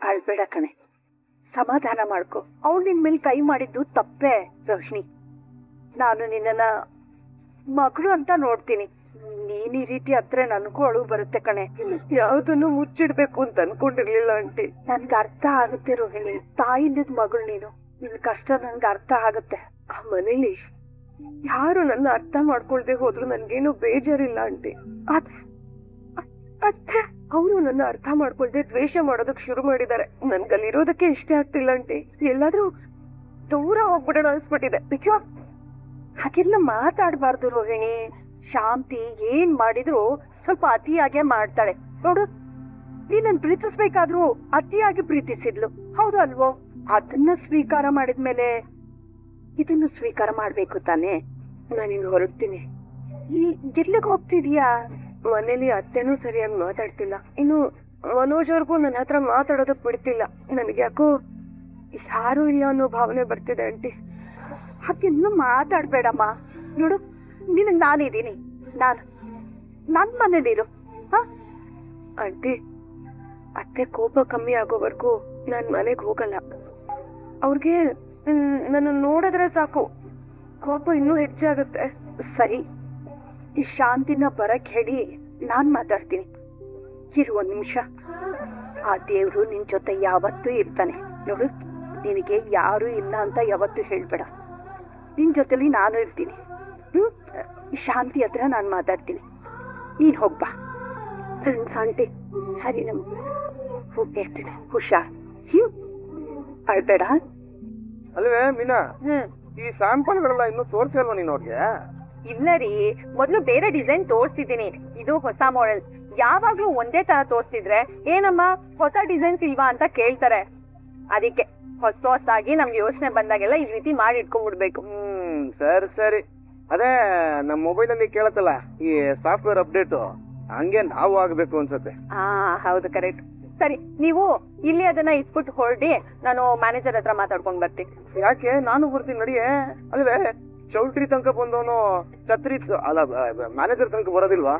ಅಳ್ಬೇಡ ಕಣೆ, ಸಮಾಧಾನ ಮಾಡ್ಕೊ. ಅವಳು ನಿನ್ ಮೇಲೆ ಕೈ ಮಾಡಿದ್ದು ತಪ್ಪೇ ರೋಹಿಣಿ. ನಾನು ನಿನ್ನ ಮಗಳು ಅಂತ ನೋಡ್ತೀನಿ. ನೀನ್ ಈ ರೀತಿ ಹತ್ರ ನನ್ಗೂ ಅಳು ಬರುತ್ತೆ ಕಣೆ. ಯಾವ್ದನ್ನು ಮುಚ್ಚಿಡ್ಬೇಕು ಅಂತ ಅನ್ಕೊಂಡಿರ್ಲಿಲ್ಲ ಆಂಟಿ. ನನ್ಗೆ ಅರ್ಥ ಆಗುತ್ತೆ ರೋಹಿಣಿ, ತಾಯಿಲ್ಲದ ಮಗಳು ನೀನು. ನಿನ್ ಕಷ್ಟ ನನ್ಗೆ ಅರ್ಥ ಆಗುತ್ತೆ. ಆ ಮನೇಲಿ ಯಾರು ನನ್ನ ಅರ್ಥ ಮಾಡ್ಕೊಳ್ದೆ ಹೋದ್ರು ನನ್ಗೇನು ಬೇಜಾರಿಲ್ಲ ಆಂಟಿ. ಅತ್ತೆ ಅವರು ನನ್ನ ಅರ್ಥ ಮಾಡ್ಕೊಳ್ದೆ ದ್ವೇಷ ಮಾಡೋದಕ್ ಶುರು ಮಾಡಿದ್ದಾರೆ. ನನ್ಗಲ್ಲಿರೋದಕ್ಕೆ ಇಷ್ಟ ಆಗ್ತಿಲ್ಲ ಆಂಟಿ. ಎಲ್ಲಾದ್ರೂ ದೂರ ಹೋಗ್ಬಿಡೋಣ ಅನ್ಸ್ಬಿಟ್ಟಿದೆ. ಹಾಗೆಲ್ಲ ಮಾತಾಡ್ಬಾರ್ದು ರೋಹಿಣಿ. ಶಾಂತಿ ಏನ್ ಮಾಡಿದ್ರು ಸ್ವಲ್ಪ ಅತಿಯಾಗೆ ಮಾಡ್ತಾಳೆ ನೋಡು. ನೀನನ್ ಪ್ರೀತಿಸ್ಬೇಕಾದ್ರೂ ಅತಿಯಾಗಿ ಪ್ರೀತಿಸಿದ್ಲು, ಹೌದು ಅಲ್ವೋ? ಅದನ್ನ ಸ್ವೀಕಾರ ಮಾಡಿದ್ಮೇಲೆ ಇದನ್ನು ಸ್ವೀಕಾರ ಮಾಡ್ಬೇಕು ತಾನೆ. ನಾನಿನ್ನು ಹೊರಡ್ತೀನಿ. ಎಲ್ಲಿಗೆ ಹೋಗ್ತಿದೀಯಾ? ಮನೇಲಿ ಅತ್ತೆನೂ ಸರಿಯಾಗಿ ಮಾತಾಡ್ತಿಲ್ಲ. ಇನ್ನು ಮನೋಜ್ ಅವ್ರಿಗೂ ನನ್ನ ಹತ್ರ ಮಾತಾಡೋದಕ್ ಬಿಡ್ತಿಲ್ಲ. ನನ್ಗೆ ಯಾಕೋ ಯಾರು ಇಲ್ಲ ಅನ್ನೋ ಭಾವನೆ ಬರ್ತಿದೆ ಆಂಟಿ. ಹಾಗೆಲ್ಲ ಮಾತಾಡ್ಬೇಡಮ್ಮ. ನೋಡು, ನಿನಗ್ ನಾನಿದ್ದೀನಿ. ನನ್ ಮನೇಲಿರು. ಆಂಟಿ, ಅತ್ತೆ ಕೋಪ ಕಮ್ಮಿ ಆಗೋವರೆಗೂ ನಾನ್ ಮನೆಗ್ ಹೋಗಲ್ಲ. ಅವ್ರಿಗೆ ನನ್ನ ನೋಡಿದ್ರೆ ಸಾಕು ಕೋಪ ಇನ್ನೂ ಹೆಚ್ಚಾಗುತ್ತೆ. ಸರಿ, ಈ ಶಾಂತಿನ ಬರಕ್ ಹೇಳಿ ನಾನ್ ಮಾತಾಡ್ತೀನಿ. ಇರು ಒಂದ್ ನಿಮಿಷ. ಆ ದೇವ್ರು ನಿನ್ ಜೊತೆ ಯಾವತ್ತೂ ಇರ್ತಾನೆ ನೋಡು. ನಿನಗೆ ಯಾರು ಇಲ್ಲ ಅಂತ ಯಾವತ್ತೂ ಹೇಳ್ಬೇಡ. ನಿನ್ ಜೊತೆಲಿ ನಾನು ಇರ್ತೀನಿ. ಶಾಂತಿ ಹತ್ರ ನಾನ್ ಮಾತಾಡ್ತೀನಿ. ನೀನ್ ಹೋಗ್ಬಾ. Thanks aunty. ಸರಿ, ಹೋಗ್ತಿರ್ತೀನಿ. ಹುಷಾರ್. ಅಳ್ಬೇಡ. ಅಲ್ವೇ ಮೀನಾ, ಈ ಸ್ಯಾಂಪಲ್ಗಳೆಲ್ಲ ಇನ್ನೂ ತೋರ್ಸಲ್ವಾ ನೀನ್ ಅವ್ರಿಗೆ? ಇಲ್ಲ ರೀ, ಮೊದ್ಲು ಬೇರೆ ಡಿಸೈನ್ ತೋರ್ಸಿದೀನಿ. ಇದು ಹೊಸ ಮಾಡೆಲ್. ಯಾವಾಗ್ಲೂ ಒಂದೇ ತರ ತೋರ್ಸಿದ್ರೆ ಏನಮ್ಮ ಹೊಸ ಡಿಸೈನ್ಸ್ ಇಲ್ವಾ ಅಂತ ಕೇಳ್ತಾರೆ. ಅದಕ್ಕೆ ಹೊಸದಾಗಿ ನಮ್ಗೆ ಯೋಚನೆ ಬಂದಾಗೆಲ್ಲ ಈ ರೀತಿ ಮಾಡಿ ಇಟ್ಕೊಂಡ್ಬಿಡ್ಬೇಕು. ಸರಿ ಸರಿ. ಅದೇ ನಮ್ ಮೊಬೈಲ್ ಅಲ್ಲಿ ಕೇಳತ್ತಲ್ಲ ಈ ಸಾಫ್ಟ್ವೇರ್ ಅಪ್ಡೇಟ್, ಹಂಗೆ ನಾವು ಆಗ್ಬೇಕು ಅನ್ಸತ್ತೆ. ಹೌದು, ಕರೆಕ್ಟ್. ಸರಿ, ನೀವು ಇಲ್ಲಿ ಅದನ್ನ ಇಟ್ಬಿಟ್ಟು ಹೊರಡಿ, ನಾನು ಮ್ಯಾನೇಜರ್ ಹತ್ರ ಮಾತಾಡ್ಕೊಂಡ್ ಬರ್ತೀನಿ. ಯಾಕೆ? ನಾನು ಬರ್ತೀನಿ ನಡಿಯೇ. ಅಲ್ವೇ ಚೌಲ್ಟ್ರಿ ತನಕ ಬಂದವನು ಛತ್ರಿ ಅಲ್ಲ ಮ್ಯಾನೇಜರ್ ತನಕ ಬರೋದಿಲ್ವಾ?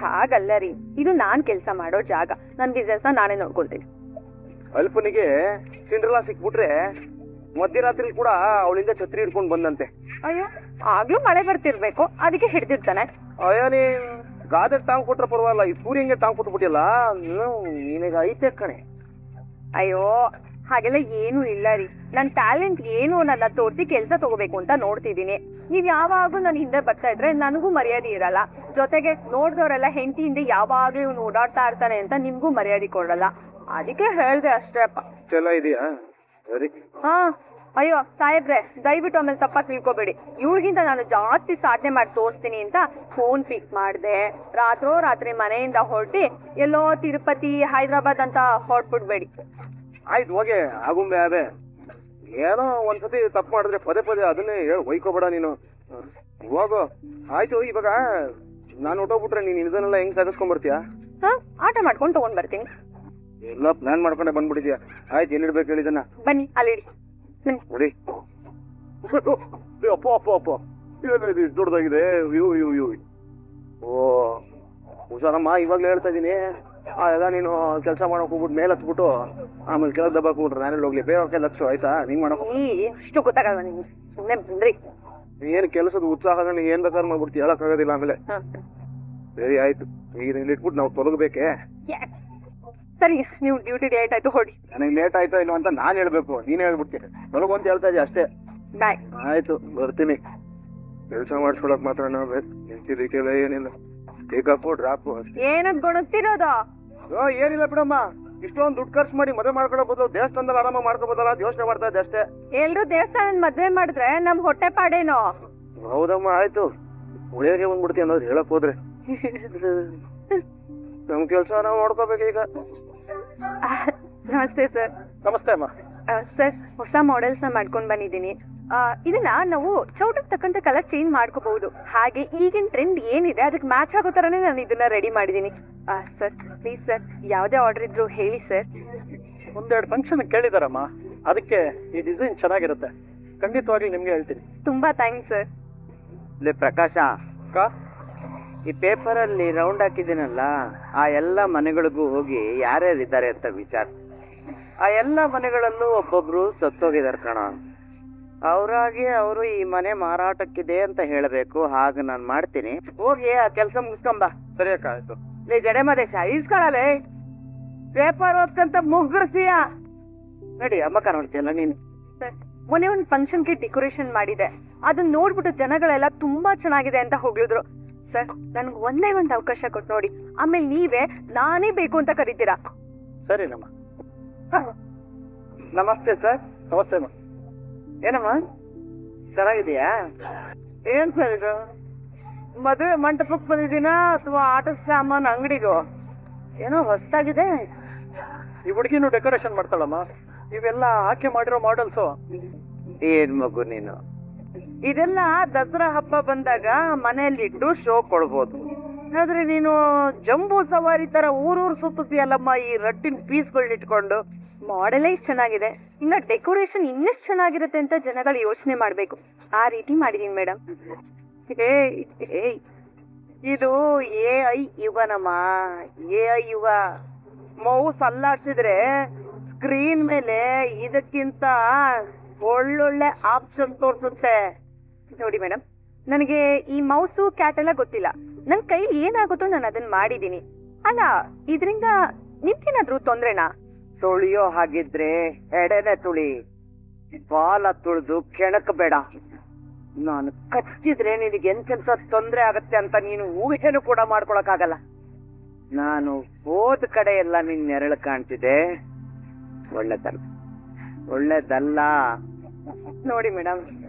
ಹಾಗಲ್ಲ ರೀ, ಇದು ನಾನ್ ಕೆಲ್ಸ ಮಾಡೋ ಜಾಗ. ನನ್ ಬಿಸ್ನೆಸ್ ನಾನೇ ನೋಡ್ಕೊಳ್ತೀನಿ. ಅಲ್ಪನಿಗೆ ಸಿಂಡ್ರಲಾ ಸಿಕ್ಬಿಟ್ರೆ ಮಧ್ಯರಾತ್ರಿ ಕೂಡ ಅವಳಿಂದ ಛತ್ರಿ ಹಿಡ್ಕೊಂಡ್ ಬಂದಂತೆ. ಅಯ್ಯೋ, ಆಗ್ಲೂ ಮಳೆ ಬರ್ತಿರ್ಬೇಕು, ಅದಕ್ಕೆ ಹಿಡ್ದಿರ್ತಾನೆ. ಅಯ್ಯೋ, ನೀ ಗಾದೆ ಟಾಂಗ್ ಕೊಟ್ರ ಪರವಾಗಿಲ್ಲ, ಈ ಸೂರ್ಯಂಗೆ ಟಾಂಗ್ ಕೊಟ್ಬಿಟ್ಟಿಲ್ಲ. ನಿನಗ ಐತೆ ಕಣೆ. ಅಯ್ಯೋ, ಹಾಗೆಲ್ಲ ಏನು ಇಲ್ಲ ರೀ. ನನ್ ಟ್ಯಾಲೆಂಟ್ ಏನು ನನ್ನ ತೋರಿಸಿ ಕೆಲ್ಸ ತಗೋಬೇಕು ಅಂತ ನೋಡ್ತಿದೀನಿ. ನೀವ್ ಯಾವಾಗ್ಲೂ ನನ್ ಹಿಂದೆ ಬರ್ತಾ ಇದ್ರೆ ನನಗೂ ಮರ್ಯಾದೆ ಇರಲ್ಲ. ಜೊತೆಗೆ ನೋಡ್ದವ್ರೆಲ್ಲ ಹೆಂಡತಿ ಹಿಂದೆ ಯಾವಾಗ್ಲೂ ಇವ್ನು ಓಡಾಡ್ತಾ ಇರ್ತಾನೆ ಅಂತ ನಿಮ್ಗೂ ಮರ್ಯಾದೆ ಕೊಡಲ್ಲ. ಅದಕ್ಕೆ ಹೇಳ್ದೆ ಅಷ್ಟೇ ಅಪ್ಪ. ಚಲೋ ಇದೆಯಾ? ಸರಿ. ಅಯ್ಯೋ ಸಾಹೇಬ್ರೆ, ದಯವಿಟ್ಟು ಆಮೇಲೆ ತಪ್ಪಾಗಿ ತಿಳ್ಕೊಬೇಡಿ. ಇವಳಿಗಿಂತ ನಾನು ಜಾಸ್ತಿ ಸಾಧನೆ ಮಾಡಿ ತೋರಿಸ್ತೀನಿ ಅಂತ ಫೋನ್ ಪಿಕ್ ಮಾಡ್ದೆ. ರಾತ್ರಿ ಮನೆಯಿಂದ ಹೊರಟಿ ಎಲ್ಲೋ ತಿರುಪತಿ, ಹೈದರಾಬಾದ್ ಅಂತ ಹೊರಟ್ಬಿಡ್ಬೇಡಿ. ಆಯ್ತು, ಹೋಗೆ ಆಗುಂಬೆ ಅದೇ. ಏನೋ ಒಂದ್ಸತಿ ತಪ್ಪು ಮಾಡಿದ್ರೆ ಪದೇ ಪದೇ ಅದನ್ನೇ ಹೇಳಿ ಒಯ್ಕೋಬೇಡ ನೀನು. ಹೋಗು. ಆಯ್ತು, ಇವಾಗ ನಾನು ಹೊಟ್ಟೋಗ್ಬಿಟ್ರೆ ನೀನ್ ಇದನ್ನೆಲ್ಲ ಹೆಂಗ್ ಸಾಗಿಸ್ಕೊಂಡ್ ಬರ್ತೀಯಾ? ಆಟ ಮಾಡ್ಕೊಂಡು ತಗೊಂಡ್ ಬರ್ತೀನಿ. ಎಲ್ಲ ಪ್ಲಾನ್ ಮಾಡ್ಕೊಂಡೆ ಬಂದ್ಬಿಟ್ಟಿದ್ಯಾ? ಆಯ್ತು, ಎಲ್ಲಿಡ್ಬೇಕು ಹೇಳಿದನ್ನ? ಬನ್ನಿ, ಅಲ್ಲಿಡಿ. ನೋಡಿ, ಅಪ್ಪ ಅಪ್ಪ ಅಪ್ಪ, ಏನಿದೆ ದೊಡ್ಡದಾಗಿದೆ. ಓ ಹುಷಾರಮ್ಮ, ಇವಾಗ್ಲೇ ಹೇಳ್ತಾ ಇದೀನಿ. ಎಲ್ಲ ನೀನು ಕೆಲಸ ಮಾಡಕ್ ಹೋಗ್ಬಿಟ್ಟು ಮೇಲೆ ಹತ್ಬಿಟ್ಟು ಆಮೇಲೆ ಕೆಳಗೆ ದಬ್ಬಾಕ್ ಹೋಗ್ಬಿಟ್ರೆ ನಾನೆಲ್ಲ ಹೋಗ್ಲಿ. ಬೇರೆ ಲಕ್ಷ ಆಯ್ತಾ ನಿಂಗ್ ಮಾಡಕ್? ಅಷ್ಟು ಗೊತ್ತಾಗಲ್ವ ನಿಮ್ಗೆ? ಸುಮ್ಮನೆ ಬಂದ್ರಿ. ಏನ್ ಕೆಲಸದ ಉತ್ಸಾಹ ಏನ್ ಬೇಕಾದ್ರೂ ಮಾಡ್ಬಿಡ್ತೀವಿ, ಹೇಳಕ್ಕಾಗೋದಿಲ್ಲ ಆಮೇಲೆ. ಸರಿ ಆಯ್ತು, ಈಗ ಇಲ್ಲಿ ಇಟ್ಬಿಟ್ಟು ನಾವು ತೊಲಗಬೇಕೆ? ಸರಿ, ನೀವು ಡ್ಯೂಟಿ ಲೇಟ್ ಆಯ್ತು, ಹೊಡಿ. ನನಗೆ ಲೇಟ್ ಆಯ್ತಾ ಇಲ್ಲ ಅಂತ ನಾನ್ ಹೇಳ್ಬೇಕು, ನೀನ್ ಹೇಳ್ಬಿಡ್ತೀನಿ. ತೊಲಗು ಅಂತ ಹೇಳ್ತಾ ಇದೀಯ ಅಷ್ಟೇ. ಬಾಯ್. ಆಯ್ತು, ಬರ್ತೀನಿ. ಕೆಲಸ ಮಾಡಿಸ್ಕೊಳಕ್ ಮಾತ್ರ ನಿಂತಿದ್ದಕ್ಕೆಲ್ಲ ಏನಿಲ್ಲ. ಟೇಕಪ್ಪು ಡ್ರಾಪು ಏನದ್ ಗೊಣಗ್ತಿರೋದು? ಏನಿಲ್ಲ ಬಿಡಮ್ಮ. ಇಷ್ಟೊಂದು ದುಡ್ಡು ಖರ್ಚು ಮಾಡಿ ಮದುವೆ ಮಾಡ್ಕೊಳ್ಳೋ ಬದಲು ದೇವಸ್ಥಾನದಲ್ಲಿ ಆರಾಮ ಮಾಡ್ಕೋಬೋದಲ್ಲ, ಯೋಚನೆ ಮಾಡ್ತಾ ಇದ್ದೆ ಅಷ್ಟೇ. ಎಲ್ರು ದೇವಸ್ಥಾನದ ಮದ್ವೆ ಮಾಡಿದ್ರೆ ನಮ್ ಹೊಟ್ಟೆ ಪಾಡೇನೋ? ಹೌದಮ್ಮ, ಆಯ್ತು. ಉಳಿಯೋಕೆ ಬಂದ್ಬಿಡ್ತಿ ಅನ್ನೋದು ಹೇಳಕ್ ಹೋದ್ರೆ ನಮ್ ಕೆಲ್ಸ ನಾವು ನೋಡ್ಕೋಬೇಕೀಗ. ನಮಸ್ತೆ ಸರ್. ನಮಸ್ತೆ ಅಮ್ಮ. ಸರ್, ಹೊಸ ಮಾಡೆಲ್ಸ್ ನ ಮಾಡ್ಕೊಂಡ್ ಬಂದಿದ್ದೀನಿ. ಇದನ್ನ ನಾವು ಚೌಟಕ್ ತಕ್ಕಂತ ಕಲರ್ ಚೇಂಜ್ ಮಾಡ್ಕೋಬಹುದು. ಹಾಗೆ ಈಗಿನ ಟ್ರೆಂಡ್ ಏನಿದೆ ಅದಕ್ಕೆ ಮ್ಯಾಚ್ ಆಗೋ ತರನೇ ನಾನು ಇದನ್ನ ರೆಡಿ ಮಾಡಿದೀನಿ. ಸರ್ ಪ್ಲೀಸ್ ಸರ್, ಯಾವ್ದೇ ಆರ್ಡರ್ ಇದ್ರು ಹೇಳಿ ಸರ್. ಒಂದೆರಡು ಫಂಕ್ಷನ್ ಕೇಳಿದಾರಮ್ಮ, ಅದಕ್ಕೆ ಈ ಡಿಸೈನ್ ಚೆನ್ನಾಗಿರುತ್ತೆ. ಖಂಡಿತವಾಗ್ಲೂ ನಿಮ್ಗೆ ಹೇಳ್ತೀನಿ. ತುಂಬಾ ಥ್ಯಾಂಕ್ಸ್ ಸರ್. ಲೇ ಪ್ರಕಾಶ, ಈ ಪೇಪರ್ ಅಲ್ಲಿ ರೌಂಡ್ ಹಾಕಿದ್ದೀನಲ್ಲ, ಆ ಎಲ್ಲ ಮನೆಗಳಿಗೂ ಹೋಗಿ ಯಾರ್ಯಾರಿದ್ದಾರೆ ಅಂತ ವಿಚಾರಿಸಿ. ಆ ಎಲ್ಲ ಮನೆಗಳಲ್ಲೂ ಒಬ್ಬೊಬ್ರು ಸತ್ತೋಗಿದಾರೆ ಕಣ. ಅವ್ರಾಗೆ ಅವರು ಈ ಮನೆ ಮಾರಾಟಕ್ಕಿದೆ ಅಂತ ಹೇಳಬೇಕು. ಹಾಗೆ ನಾನು ಮಾಡ್ತೀನಿ. ಹೋಗಿ ಆ ಕೆಲಸ ಮುಗಿಸ್ಕೊಂಬ. ಸರಿ ಅಕ್ಕ, ಆಯ್ತು. ಲೇ ಜಡೆ ಮದೇಶ ಈಸ್ಕೊಳಲೆ, ಪೇಪರ್ ಓದ್ಕಂತ ಮುಗ್ಗರ್ಸಿಯ. ನಡಿ ಅಮ್ಮಕ್ಕ ನೋಡ್ತೀಯಲ್ಲ ನೀನು. ಸರ್, ಮೊನ್ನೆ ಒಂದು ಫಂಕ್ಷನ್ಗೆ ಡೆಕೋರೇಷನ್ ಮಾಡಿದೆ. ಅದನ್ನ ನೋಡ್ಬಿಟ್ಟು ಜನಗಳೆಲ್ಲ ತುಂಬಾ ಚೆನ್ನಾಗಿದೆ ಅಂತ ಹೊಗಳಿದ್ರು. ಸರ್, ನನ್ಗೆ ಒಂದೇ ಒಂದು ಅವಕಾಶ ಕೊಟ್ಟು ನೋಡಿ, ಆಮೇಲೆ ನೀವೇ ನಾನೇ ಬೇಕು ಅಂತ ಕರಿತೀರಾ. ಸರಿನಮ್ಮ. ನಮಸ್ತೆ ಸರ್. ನಮಸ್ತೆ ಅಮ್ಮ. ಏನಮ್ಮ ಚೆನ್ನಾಗಿದೆಯಾ? ಏನ್ ಸರ್ ಇದು, ಮದುವೆ ಮಂಟಪಕ್ಕೆ ಬಂದಿದ್ದೀನಾ ಅಥವಾ ಆಟದ ಸಾಮಾನು ಅಂಗಡಿಗೋ? ಏನೋ ಹೊಸ್ತಾಗಿದೆ. ಈ ಹುಡುಗಿನೂ ಡೆಕೋರೇಷನ್ ಮಾಡ್ತಾಳಮ್ಮ. ಇವೆಲ್ಲ ಆಕೆ ಮಾಡಿರೋ ಮಾಡೆಲ್ಸು. ಏನ್ ಮಗು ನೀನು, ಇದೆಲ್ಲ ದಸರಾ ಹಬ್ಬ ಬಂದಾಗ ಮನೆಯಲ್ಲಿಟ್ಟು ಶೋ ಕೊಡ್ಬೋದು. ಆದ್ರೆ ನೀನು ಜಂಬೂ ಸವಾರಿ ತರ ಊರೂರು ಸುತ್ತುತ್ತೀಯಲ್ಲಮ್ಮ ಈ ರಟ್ಟಿನ ಪೀಸ್ಗಳನ್ನ ಇಟ್ಕೊಂಡು. ಮಾಡೆಲೇ ಇಷ್ಟು ಚೆನ್ನಾಗಿದೆ, ಇನ್ನ ಡೆಕೋರೇಷನ್ ಇನ್ನೆಷ್ಟು ಚೆನ್ನಾಗಿರುತ್ತೆ ಅಂತ ಜನಗಳು ಯೋಚನೆ ಮಾಡ್ಬೇಕು. ಆ ರೀತಿ ಮಾಡಿದೀನಿ ಮೇಡಮ್. ಇದು AI ಯುಗನಮ್ಮ, AI ಯುಗ. ಮೌಸ್ ಅಲ್ಲಾಡ್ಸಿದ್ರೆ ಸ್ಕ್ರೀನ್ ಮೇಲೆ ಇದಕ್ಕಿಂತ ಒಳ್ಳೊಳ್ಳೆ ಆಪ್ಷನ್ ತೋರ್ಸುತ್ತೆ. ನೋಡಿ ಮೇಡಮ್, ನನಗೆ ಈ ಮೌಸು ಕ್ಯಾಟ್ ಎಲ್ಲ ಗೊತ್ತಿಲ್ಲ. ನನ್ ಕೈಲಿ ಏನಾಗುತ್ತೋ ನಾನು ಅದನ್ನ ಮಾಡಿದೀನಿ. ಅಲ್ಲ, ಇದರಿಂದ ನಿಮ್ಗೇನಾದ್ರೂ ತೊಂದ್ರೆನಾ? ತುಳಿಯೋ ಹಾಗಿದ್ರೆ ಎಡೆನೆ ತುಳಿ, ಬಾಲ ತುಳಿದು ಕೆಣಕ ಬೇಡ. ನಾನು ಕಚ್ಚಿದ್ರೆ ನಿನಗೆ ಎಂತೆಂತ ತೊಂದ್ರೆ ಆಗತ್ತೆ ಅಂತ ನೀನು ಊಹೆನು ಕೂಡ ಮಾಡ್ಕೊಳಕ್ಕಾಗಲ್ಲ. ನಾನು ಹೋದ ಕಡೆ ಎಲ್ಲ ನಿನ್ ನೆರಳು ಕಾಣ್ತಿದೆ. ಒಳ್ಳೇದಲ್ಲ. ನೋಡಿ ಮೇಡಮ್,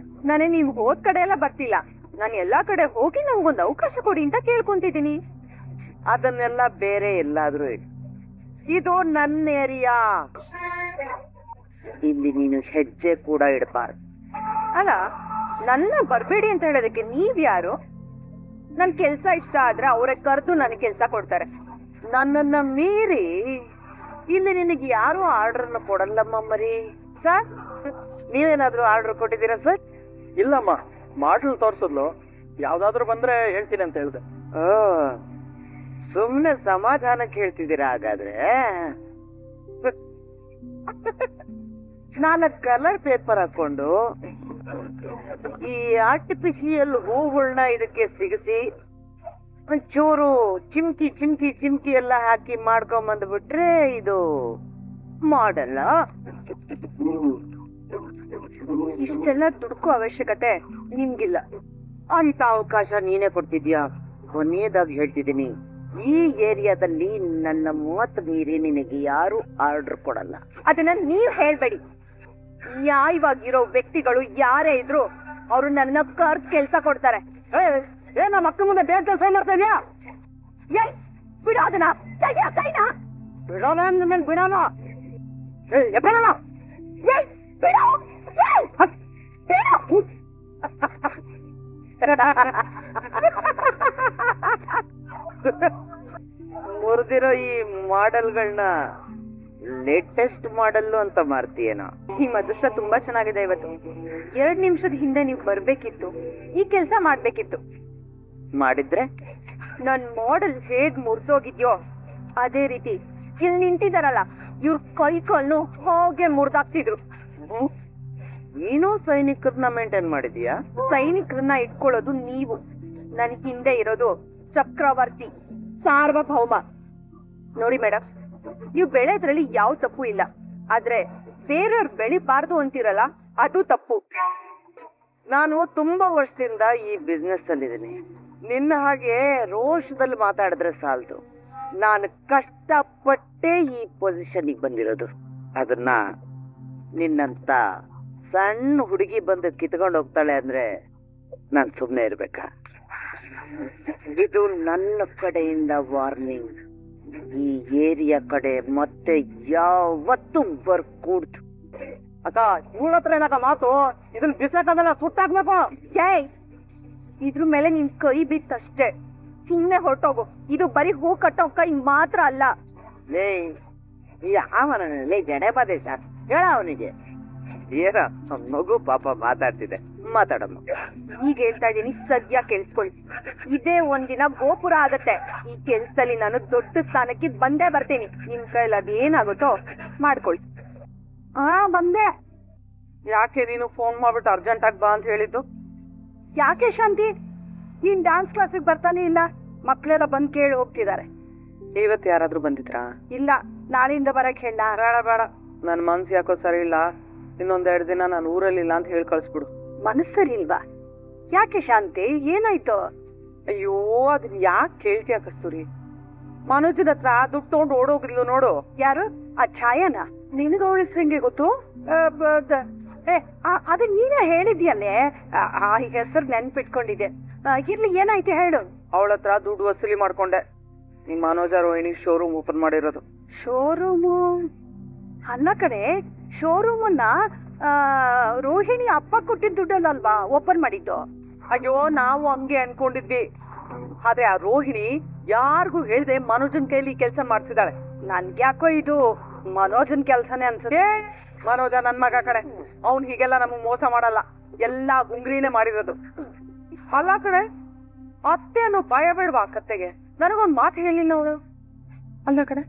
ನಾನೇ ನೀವು ಹೋದ್ ಕಡೆ ಎಲ್ಲ ಬರ್ತಿಲ್ಲ. ನಾನು ಎಲ್ಲಾ ಕಡೆ ಹೋಗಿ ನಮ್ಗೊಂದು ಅವಕಾಶ ಕೊಡಿ ಅಂತ ಕೇಳ್ಕೊಂತಿದ್ದೀನಿ. ಅದನ್ನೆಲ್ಲ ಬೇರೆ ಎಲ್ಲಾದ್ರೂ ಇದು ನನ್ನ ಏರಿಯಾ. ಇಲ್ಲಿ ನೀನು ಹೆಜ್ಜೆ ಕೂಡ ಇಡಬಾರ್ದು. ಅಲ್ಲ, ನನ್ನ ಬರ್ಬೇಡಿ ಅಂತ ಹೇಳೋದಕ್ಕೆ ನೀವ್ ಯಾರು? ನನ್ ಕೆಲ್ಸ ಇಷ್ಟ ಆದ್ರೆ ಅವರೇ ಕರೆದು ನನಗೆ ಕೆಲ್ಸ ಕೊಡ್ತಾರೆ. ನನ್ನನ್ನ ಮೀರಿ ಇಲ್ಲಿ ನಿನಗೆ ಯಾರು ಆರ್ಡರ್ನ ಕೊಡಲ್ಲಮ್ಮ ಮರಿ. ಸರ್, ನೀವೇನಾದ್ರೂ ಆರ್ಡರ್ ಕೊಟ್ಟಿದ್ದೀರಾ ಸರ್? ಇಲ್ಲಮ್ಮ, ಮಾಡಲ್ ತೋರ್ಸದ್ಲು. ಯಾವ್ದಾದ್ರು ಬಂದ್ರೆ ಹೇಳ್ತೀನಿ ಅಂತ ಹೇಳ್ದೆ. ಸುಮ್ನೆ ಸಮಾಧಾನಕ್ಕೆ ಹೇಳ್ತಿದ್ದೀರಾ ಹಾಗಾದ್ರೆ? 4 ಕಲರ್ ಪೇಪರ್ ಹಾಕೊಂಡು ಈ ಆರ್ಟಿಫಿಷಿಯಲ್ ಹೂಗಳನ್ನ ಇದಕ್ಕೆ ಸಿಗಿಸಿ ಒಂಚೂರು ಚಿಮ್ಕಿ ಎಲ್ಲ ಹಾಕಿ ಮಾಡ್ಕೊಂಬಂದ್ಬಿಟ್ರೆ ಇದು ಮಾಡಲ್ಲ. ಇಷ್ಟೆಲ್ಲ ದುಡ್ಕೋ ಅವಶ್ಯಕತೆ ನಿಮ್ಗಿಲ್ಲ. ಅಂತ ಅವಕಾಶ ನೀನೇ ಕೊಡ್ತಿದ್ಯಾ? ಕೊನೆಯದಾಗಿ ಹೇಳ್ತಿದ್ದೀನಿ, ಈ ಏರಿಯಾದಲ್ಲಿ ನನ್ನ ಮಾತು ಮೀರಿ ನಿನಗೆ ಯಾರು ಆರ್ಡರ್ ಕೊಡಲ್ಲ. ಅದನ್ನ ನೀವ್ ಹೇಳ್ಬೇಡಿ. ನ್ಯಾಯವಾಗಿರೋ ವ್ಯಕ್ತಿಗಳು ಯಾರೇ ಇದ್ರು ಅವ್ರು ನನ್ನ ಕರ್ದ್ ಕೆಲ್ಸ ಕೊಡ್ತಾರೆ. ನಮ್ಮ ಅಕ್ಕ ಮುಂದೆ ಬೇರೆ ಕೆಲಸ ಮಾಡ್ತಾ ಇದೀಯಾ? ಬಿಡೋ ಅದನ್ನ, ಕೈನ ಬಿಡೋಣ ಅಂದ್ಮೇಲೆ ಬಿಡೋಣ. ಮುರಿದಿರೋ ಈ ಮಾಡೆಲ್ಗಳನ್ನ ಲೇಟೆಸ್ಟ್ ಮಾಡೆಲ್ ಅಂತ ಮಾರ್ತೀಯೇನೋ? ನಿಮ್ಮ ಅದೃಷ್ಟ ತುಂಬಾ ಚೆನ್ನಾಗಿದೆ. ಇವತ್ತು 2 ನಿಮಿಷದ ಹಿಂದೆ ನೀವು ಬರ್ಬೇಕಿತ್ತು, ಈ ಕೆಲ್ಸ ಮಾಡ್ಬೇಕಿತ್ತು. ಮಾಡಿದ್ರೆ ನನ್ ಮಾಡೆಲ್ ಹೇಗ್ ಮುರ್ದೋಗಿದ್ಯೋ ಅದೇ ರೀತಿ ಇಲ್ಲಿ ನಿಂತಿದಾರಲ್ಲ ಇವ್ರ ಕೈ ಕಾಲ್ನು ಹಾಗೆ ಮುರ್ದಾಕ್ತಿದ್ರು. ನೀನು ಸೈನಿಕರನ್ನ ಮೇಂಟೈನ್ ಮಾಡಿದೀಯಾ? ಸೈನಿಕರನ್ನ ಇಟ್ಕೊಳ್ಳೋದು ನೀವು, ನನ್ ಹಿಂದೆ ಇರೋದು ಚಕ್ರವರ್ತಿ, ಸಾರ್ವಭೌಮ. ನೋಡಿ ಮೇಡಮ್, ನೀವು ಬೆಳೆದ್ರಲ್ಲಿ ಯಾವ ತಪ್ಪು ಇಲ್ಲ. ಆದ್ರೆ ಬೇರೆಯವ್ರು ಬೆಳಿಬಾರ್ದು ಅಂತಿರಲ್ಲ, ಅದು ತಪ್ಪು. ನಾನು ತುಂಬಾ ವರ್ಷದಿಂದ ಈ ಬಿಸ್ನೆಸ್ ಅಲ್ಲಿದ್ದೀನಿ. ನಿನ್ನ ಹಾಗೆ ರೋಷದಲ್ಲಿ ಮಾತಾಡಿದ್ರೆ ಸಾಲದು. ನಾನು ಕಷ್ಟಪಟ್ಟೆ ಈ ಪೊಸಿಷನ್ಗೆ ಬಂದಿರೋದು. ಅದನ್ನ ನಿನ್ನಂತ ಸಣ್ಣ ಹುಡುಗಿ ಬಂದು ಕಿತ್ಕೊಂಡು ಹೋಗ್ತಾಳೆ ಅಂದ್ರೆ ನಾನ್ ಸುಮ್ನೆ ಇರ್ಬೇಕಾ? ಇದು ನನ್ನ ಕಡೆಯಿಂದ ವಾರ್ನಿಂಗ್. ಈ ಏರಿಯಾ ಕಡೆ ಮತ್ತೆ ಯಾವತ್ತೂ ಬರ್ಕೂಡ್ದು. ಅಕ್ಕ, ಇವಳ ಹತ್ರ ಏನಕ್ಕ ಮಾತು? ಇದನ್ನ ಬಿಸಾಕದಲ್ಲ, ಸುಟ್ಟಾಕ್ಬೇಕು. ಇದ್ರ ಮೇಲೆ ನಿನ್ ಕೈ ಬಿತ್ತಷ್ಟೇ, ಸುಮ್ನೆ ಹೊರಟೋಗು. ಇದು ಬರೀ ಹೂ ಕಟ್ಟೋ ಕೈ ಮಾತ್ರ ಅಲ್ಲ. ಯಾವನೇ ಜಡೆ ಪ್ರದೇಶ ಹೇಳ ಅವನಿಗೆ. ಏನ ಮಗು ಪಾಪ ಮಾತಾಡ್ತಿದೆ, ಮಾತಾಡಮ್ಮ. ಈಗ ಹೇಳ್ತಾ ಇದೀನಿ, ಸದ್ಯ ಕೇಳಿಸ್ಕೊಳ್ಳಿ. ಇದೇ ಒಂದಿನ ಗೋಪುರ ಆಗತ್ತೆ. ಈ ಕೆಲ್ಸದಲ್ಲಿ ನಾನು ದೊಡ್ಡ ಸ್ಥಾನಕ್ಕೆ ಬಂದೇ ಬರ್ತೀನಿ. ನಿಮ್ ಕೈಲಿ ಅದೇನಾಗುತ್ತೋ ಮಾಡ್ಕೊಳ್ಳಿ. ಬಂದೆ. ಯಾಕೆ ನೀನು ಫೋನ್ ಮಾಡ್ಬಿಟ್ಟು ಅರ್ಜೆಂಟ್ ಆಗಿ ಬಾ ಅಂತ ಹೇಳಿದ್ದು? ಯಾಕೆ ಶಾಂತಿ, ನೀನ್ ಡ್ಯಾನ್ಸ್ ಕ್ಲಾಸಿಗೆ ಬರ್ತಾನೆ ಇಲ್ಲ, ಮಕ್ಳೆಲ್ಲ ಬಂದ್ ಕೇಳಿ ಹೋಗ್ತಿದ್ದಾರೆ. ಇವತ್ತು ಯಾರಾದ್ರೂ ಬಂದಿದ್ರಾ? ಇಲ್ಲ, ನಾಳೆಯಿಂದ ಬರಕ್ ಹೇಳ. ಬೇಡ ಬೇಡ, ನನ್ ಮನ್ಸು ಯಾಕೋ ಸರಿ ಇಲ್ಲ, ಇನ್ನೊಂದೆರಡು ದಿನ ನಾನು ಊರಲ್ಲಿಲ್ಲ ಅಂತ ಹೇಳಿ ಕಳ್ಸ್ಬಿಡು. ಮನಸ್ಸರಿ ಇಲ್ವಾ? ಯಾಕೆ ಶಾಂತಿ, ಏನಾಯ್ತು? ಅಯ್ಯೋ, ಅದನ್ ಯಾಕೆ ಕೇಳ್ತೀಯ ಕಸ್ತೂರಿ? ಮನೋಜನ ಹತ್ರ ದುಡ್ಡು ತಗೊಂಡು ಓಡೋಗಿದ್ಲು ನೋಡು. ಯಾರು? ಆ ಛಾಯಾನ? ನಿನಗ ಅವಳ ಹೆಸರು ಹೆಂಗೆ ಗೊತ್ತು? ಅದು ನೀನೇ ಹೇಳಿದ್ಯಲ್ಲೇ, ಆ ಹೆಸರು ನೆನ್ಪಿಟ್ಕೊಂಡಿದ್ದೆ. ಇರ್ಲಿ, ಏನಾಯ್ತು ಹೇಳು. ಅವಳ ಹತ್ರ ದುಡ್ಡು ವಸೂಲಿ ಮಾಡ್ಕೊಂಡೆ. ನಿಮ್ ಮನೋಜ ರೋಹಿಣಿ ಶೋರೂಮ್ ಓಪನ್ ಮಾಡಿರೋದು. ಶೋರೂಮು ಅಲ್ಲ ಕಡೆ, ಶೋರೂಮನ್ನ ರೋಹಿಣಿ ಅಪ್ಪ ಕೊಟ್ಟಿದ್ದ ದುಡ್ಡಲ್ಲಲ್ವಾ ಓಪನ್ ಮಾಡಿದ್ದು? ಅಯ್ಯೋ, ನಾವು ಹಂಗೆ ಅನ್ಕೊಂಡಿದ್ವಿ. ಆದ್ರೆ ಆ ರೋಹಿಣಿ ಯಾರಿಗೂ ಹೇಳ್ದೆ ಮನೋಜನ್ ಕೈಲಿ ಕೆಲಸ ಮಾಡ್ಸಿದಾಳೆ. ನನ್ಗ್ಯಾಕೋ ಇದು ಮನೋಜನ್ ಕೆಲ್ಸನೇ ಅನ್ಸುತ್ತೆ. ಮನೋಜ ನನ್ ಮಗ ಕಡೆ, ಅವ್ನ್ ಹೀಗೆಲ್ಲ ನಮಗ್ ಮೋಸ ಮಾಡಲ್ಲ, ಎಲ್ಲಾ ಗುಂಗ್ರಿನೇ ಮಾಡಿರೋದು. ಅಲ್ಲ ಕಡೆ, ಅತ್ತೆ ಅನ್ನೋ ಭಯ ಬೇಡ್ವಾ ಕತ್ತೆಗೆ? ನನಗೊಂದ್ ಮಾತು ಹೇಳಿಲ್ಲ ಅವಳು. ಅಲ್ಲ ಕಡೆ,